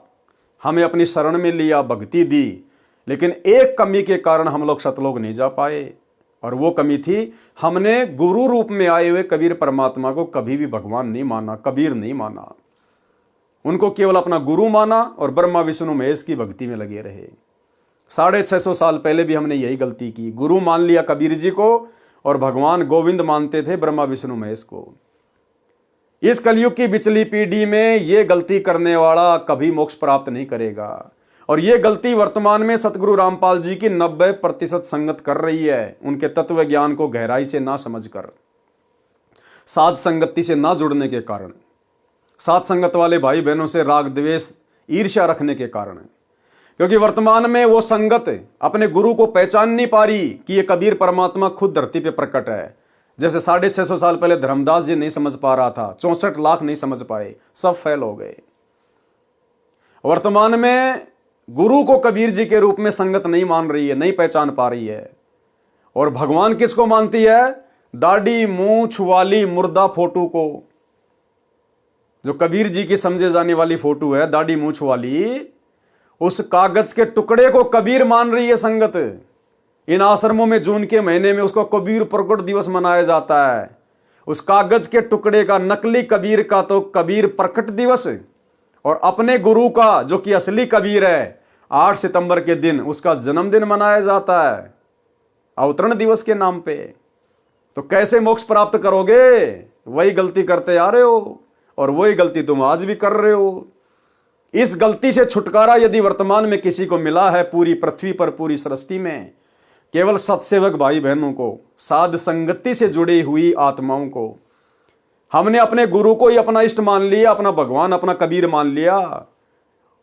हमें अपनी शरण में लिया, भक्ति दी, लेकिन एक कमी के कारण हम लोग सतलोक नहीं जा पाए। और वो कमी थी, हमने गुरु रूप में आए हुए कबीर परमात्मा को कभी भी भगवान नहीं माना, कबीर नहीं माना। उनको केवल अपना गुरु माना और ब्रह्मा विष्णु महेश की भक्ति में लगे रहे। 650 साल पहले भी हमने यही गलती की, गुरु मान लिया कबीर जी को और भगवान गोविंद मानते थे ब्रह्मा विष्णु महेश को। इस कलयुग की बिचली पीढ़ी में ये गलती करने वाला कभी मोक्ष प्राप्त नहीं करेगा। और ये गलती वर्तमान में सतगुरु रामपाल जी की 90% संगत कर रही है, उनके तत्व ज्ञान को गहराई से ना समझकर, साध संगति से ना जुड़ने के कारण, साध संगत वाले भाई बहनों से राग द्वेष ईर्ष्या रखने के कारण। क्योंकि वर्तमान में वो संगत अपने गुरु को पहचान नहीं पा रही कि ये कबीर परमात्मा खुद धरती पे प्रकट है। जैसे 650 साल पहले धर्मदास जी नहीं समझ पा रहा था, 64 लाख नहीं समझ पाए, सब फेल हो गए। वर्तमान में गुरु को कबीर जी के रूप में संगत नहीं मान रही है, नहीं पहचान पा रही है। और भगवान किसको मानती है? दाढ़ी मूंछ वाली मुर्दा फोटो को। जो कबीर जी की समझे जाने वाली फोटो है, दाढ़ी मूंछ वाली, उस कागज के टुकड़े को कबीर मान रही है संगत। इन आश्रमों में जून के महीने में उसको कबीर प्रकट दिवस मनाया जाता है। उस कागज के टुकड़े का, नकली कबीर का तो कबीर प्रकट दिवस, और अपने गुरु का जो कि असली कबीर है 8 सितंबर के दिन उसका जन्मदिन मनाया जाता है अवतरण दिवस के नाम पे। तो कैसे मोक्ष प्राप्त करोगे? वही गलती करते आ रहे हो और वही गलती तुम आज भी कर रहे हो। इस गलती से छुटकारा यदि वर्तमान में किसी को मिला है पूरी पृथ्वी पर, पूरी सृष्टि में, केवल सत्सेवक भाई बहनों को, साध संगति से जुड़ी हुई आत्माओं को। हमने अपने गुरु को ही अपना इष्ट मान लिया, अपना भगवान, अपना कबीर मान लिया,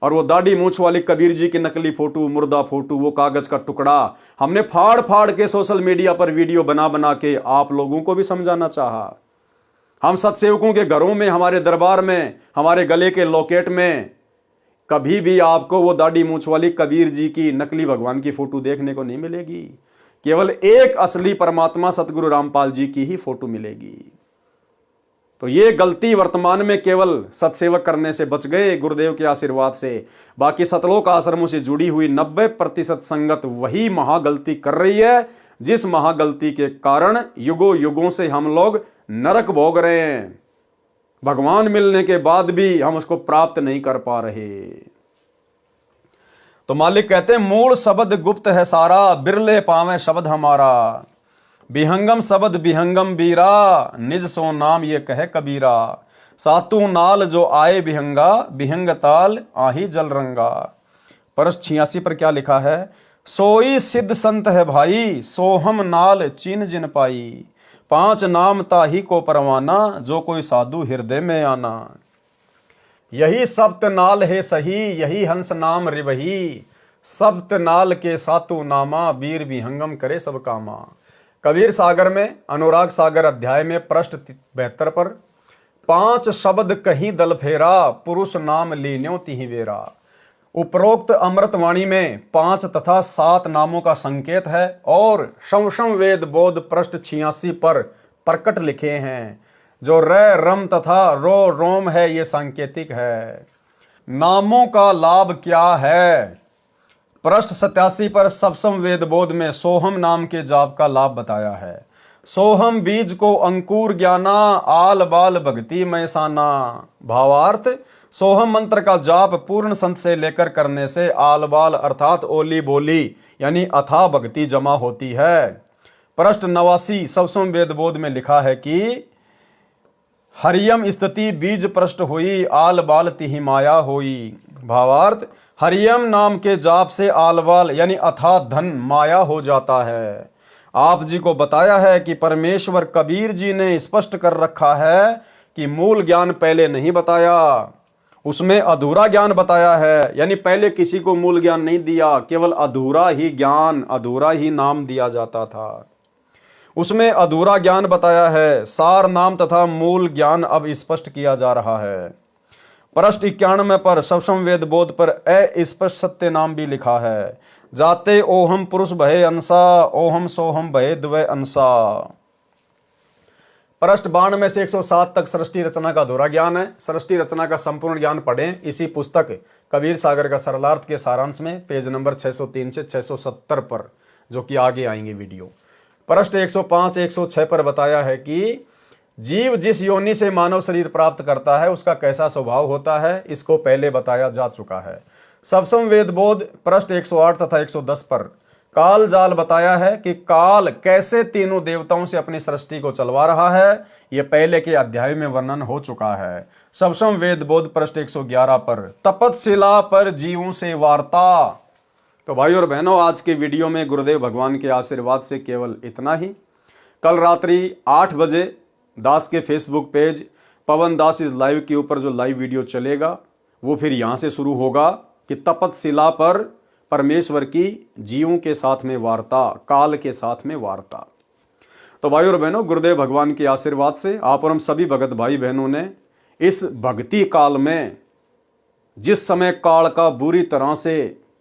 और वो दाढ़ी मूंछ वाली कबीर जी की नकली फोटो, मुर्दा फोटो, वो कागज का टुकड़ा हमने फाड़ फाड़ के सोशल मीडिया पर वीडियो बना बना के आप लोगों को भी समझाना चाहा। हम सत्सेवकों के घरों में, हमारे दरबार में, हमारे गले के लॉकेट में कभी भी आपको वो दाढ़ी मूंछ वाली कबीर जी की नकली भगवान की फोटो देखने को नहीं मिलेगी। केवल एक असली परमात्मा सतगुरु रामपाल जी की ही फोटो मिलेगी। तो ये गलती वर्तमान में केवल सत्सेवक करने से बच गए गुरुदेव के आशीर्वाद से। बाकी सतलोक आश्रमों से जुड़ी हुई 90% संगत वही महागलती कर रही है, जिस महागलती के कारण युगों युगों से हम लोग नरक भोग रहे हैं। भगवान मिलने के बाद भी हम उसको प्राप्त नहीं कर पा रहे। तो मालिक कहते हैं, मूल शब्द गुप्त है सारा, बिरले पावे शब्द हमारा। विहंगम शब्द विहंगम बीरा, निज सो नाम ये कहे कबीरा। सातू नाल जो आए विहंगा, विहंग ताल आही जल रंगा। परस 86 पर क्या लिखा है? सोई सिद्ध संत है भाई, सोहम नाल चीन जिन पाई। 5 नाम ताही को परवाना, जो कोई साधु हृदय में आना। यही सप्त नाल है सही, यही हंस नाम रिवही। सप्त नाल के सातु नामा, वीर विहंगम करे सब कामा। कबीर सागर में, अनुराग सागर अध्याय में पृष्ठ 72 पर 5 शब्द कहीं दल फेरा, पुरुष नाम लीन्यो तिहि वेरा। उपरोक्त अमृतवाणी में 5 तथा 7 नामों का संकेत है और शमशम वेद बोध पृष्ठ 86 पर प्रकट लिखे हैं। जो र रम तथा रो रोम है, ये सांकेतिक है। नामों का लाभ क्या है? पृष्ठ 87 पर सप्तम वेद बोध में सोहम नाम के जाप का लाभ बताया है। सोहम बीज को अंकुर ज्ञाना, आल बाल भक्ति में साना। भावार्थ, सोहम मंत्र का जाप पूर्ण संत से लेकर करने से आल बाल अर्थात ओली बोली यानी अथाह भक्ति जमा होती है। पृष्ठ 89 सप्तम वेद बोध में लिखा है कि हरियम स्थिति बीज पृष्ठ हुई, आल बाल तिहि माया होई। भावार्थ, हरियम नाम के जाप से आल बाल यानी अथाह धन माया हो जाता है। आप जी को बताया है कि परमेश्वर कबीर जी ने स्पष्ट कर रखा है कि मूल ज्ञान पहले नहीं बताया, उसमें अधूरा ज्ञान बताया है। यानी पहले किसी को मूल ज्ञान नहीं दिया, केवल अधूरा ही ज्ञान, अधूरा ही नाम दिया जाता था। उसमें अधूरा ज्ञान बताया है। सार नाम तथा मूल ज्ञान अब स्पष्ट किया जा रहा है। पृष्ठ 91 पर सप्तम वेद बोध पर अस्पष्ट सत्य नाम भी लिखा है। जाते ओहम पुरुष भय अंसा, ओहम सोहम भय द्वय अंसा। पृष्ठ 92 से 107 तक सृष्टि रचना का अधूरा ज्ञान है। सृष्टि रचना का संपूर्ण ज्ञान पढ़ें इसी पुस्तक कबीर सागर का सरलार्थ के सारांश में, पेज नंबर 603 से 670 पर, जो कि आगे आएंगे वीडियो। पृष्ठ 105 106 पर बताया है कि जीव जिस योनि से मानव शरीर प्राप्त करता है उसका कैसा स्वभाव होता है, इसको पहले बताया जा चुका है। सप्तम वेद बोध पृष्ठ 108 तथा 110 पर काल जाल बताया है कि काल कैसे तीनों देवताओं से अपनी सृष्टि को चलवा रहा है, यह पहले के अध्याय में वर्णन हो चुका है। सप्तम वेद बोध पृष्ठ 111 पर तपतशिला पर जीवों से वार्ता। तो भाई और बहनों, आज के वीडियो में गुरुदेव भगवान के आशीर्वाद से केवल इतना ही। कल रात्रि 8 बजे दास के Facebook page Pawan Das is live के ऊपर जो लाइव वीडियो चलेगा वो फिर यहां से शुरू होगा कि तपतशिला पर परमेश्वर की जीवों के साथ में वार्ता, काल के साथ में वार्ता। तो भाई और बहनों, गुरुदेव भगवान के आशीर्वाद से आप और हम सभी भगत भाई बहनों ने इस भक्ति काल में, जिस समय काल का बुरी तरह से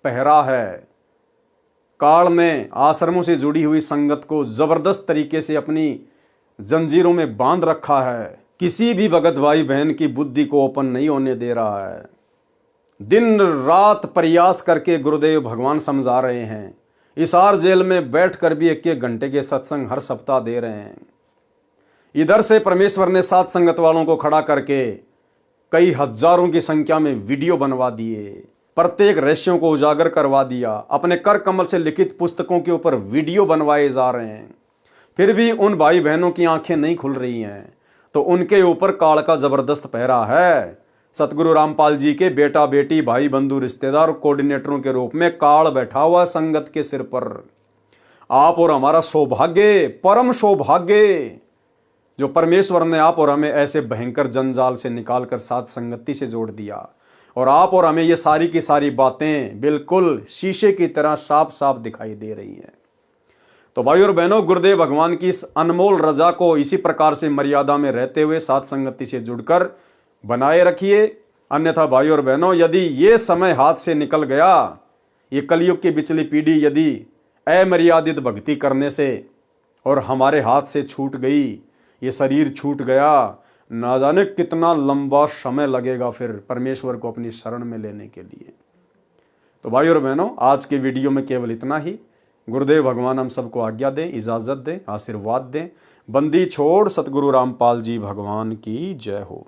पहरा है। काल ने आश्रमों से जुड़ी हुई संगत को जबरदस्त तरीके से अपनी जंजीरों में बांध रखा है। किसी भी भगत भाई बहन की बुद्धि को ओपन नहीं होने दे रहा है। दिन रात प्रयास करके गुरुदेव भगवान समझा रहे हैं। हिसार जेल में बैठकर भी 1-1 घंटे के सत्संग हर सप्ताह दे रहे हैं। इधर से परमेश्वर ने साथ संगत वालों को खड़ा करके कई हजारों की संख्या में वीडियो बनवा दिए, प्रत्येक रहस्यों को उजागर करवा दिया। अपने कर कमल से लिखित पुस्तकों के ऊपर वीडियो बनवाए जा रहे हैं। फिर भी उन भाई बहनों की आंखें नहीं खुल रही हैं, तो उनके ऊपर काल का जबरदस्त पहरा है। सतगुरु रामपाल जी के बेटा बेटी भाई बंधु रिश्तेदार कोऑर्डिनेटरों के रूप में काल बैठा हुआ संगत के सिर पर। आप और हमारा सौभाग्य, परम सौभाग्य, जो परमेश्वर ने आप और हमें ऐसे भयंकर जंजाल से निकालकर साथ संगति से जोड़ दिया, और आप और हमें ये सारी की सारी बातें बिल्कुल शीशे की तरह साफ साफ दिखाई दे रही हैं। तो भाई और बहनों, गुरुदेव भगवान की इस अनमोल रजा को इसी प्रकार से मर्यादा में रहते हुए साथ संगति से जुड़कर बनाए रखिए। अन्यथा भाई और बहनों, यदि ये समय हाथ से निकल गया, ये कलयुग की बिचली पीढ़ी यदि अमर्यादित भक्ति करने से और हमारे हाथ से छूट गई, ये शरीर छूट गया, ना जाने कितना लंबा समय लगेगा फिर परमेश्वर को अपनी शरण में लेने के लिए। तो भाई और बहनों, आज के वीडियो में केवल इतना ही। गुरुदेव भगवान हम सबको आज्ञा दें, इजाजत दें, आशीर्वाद दें। बंदी छोड़ सतगुरु रामपाल जी भगवान की जय हो।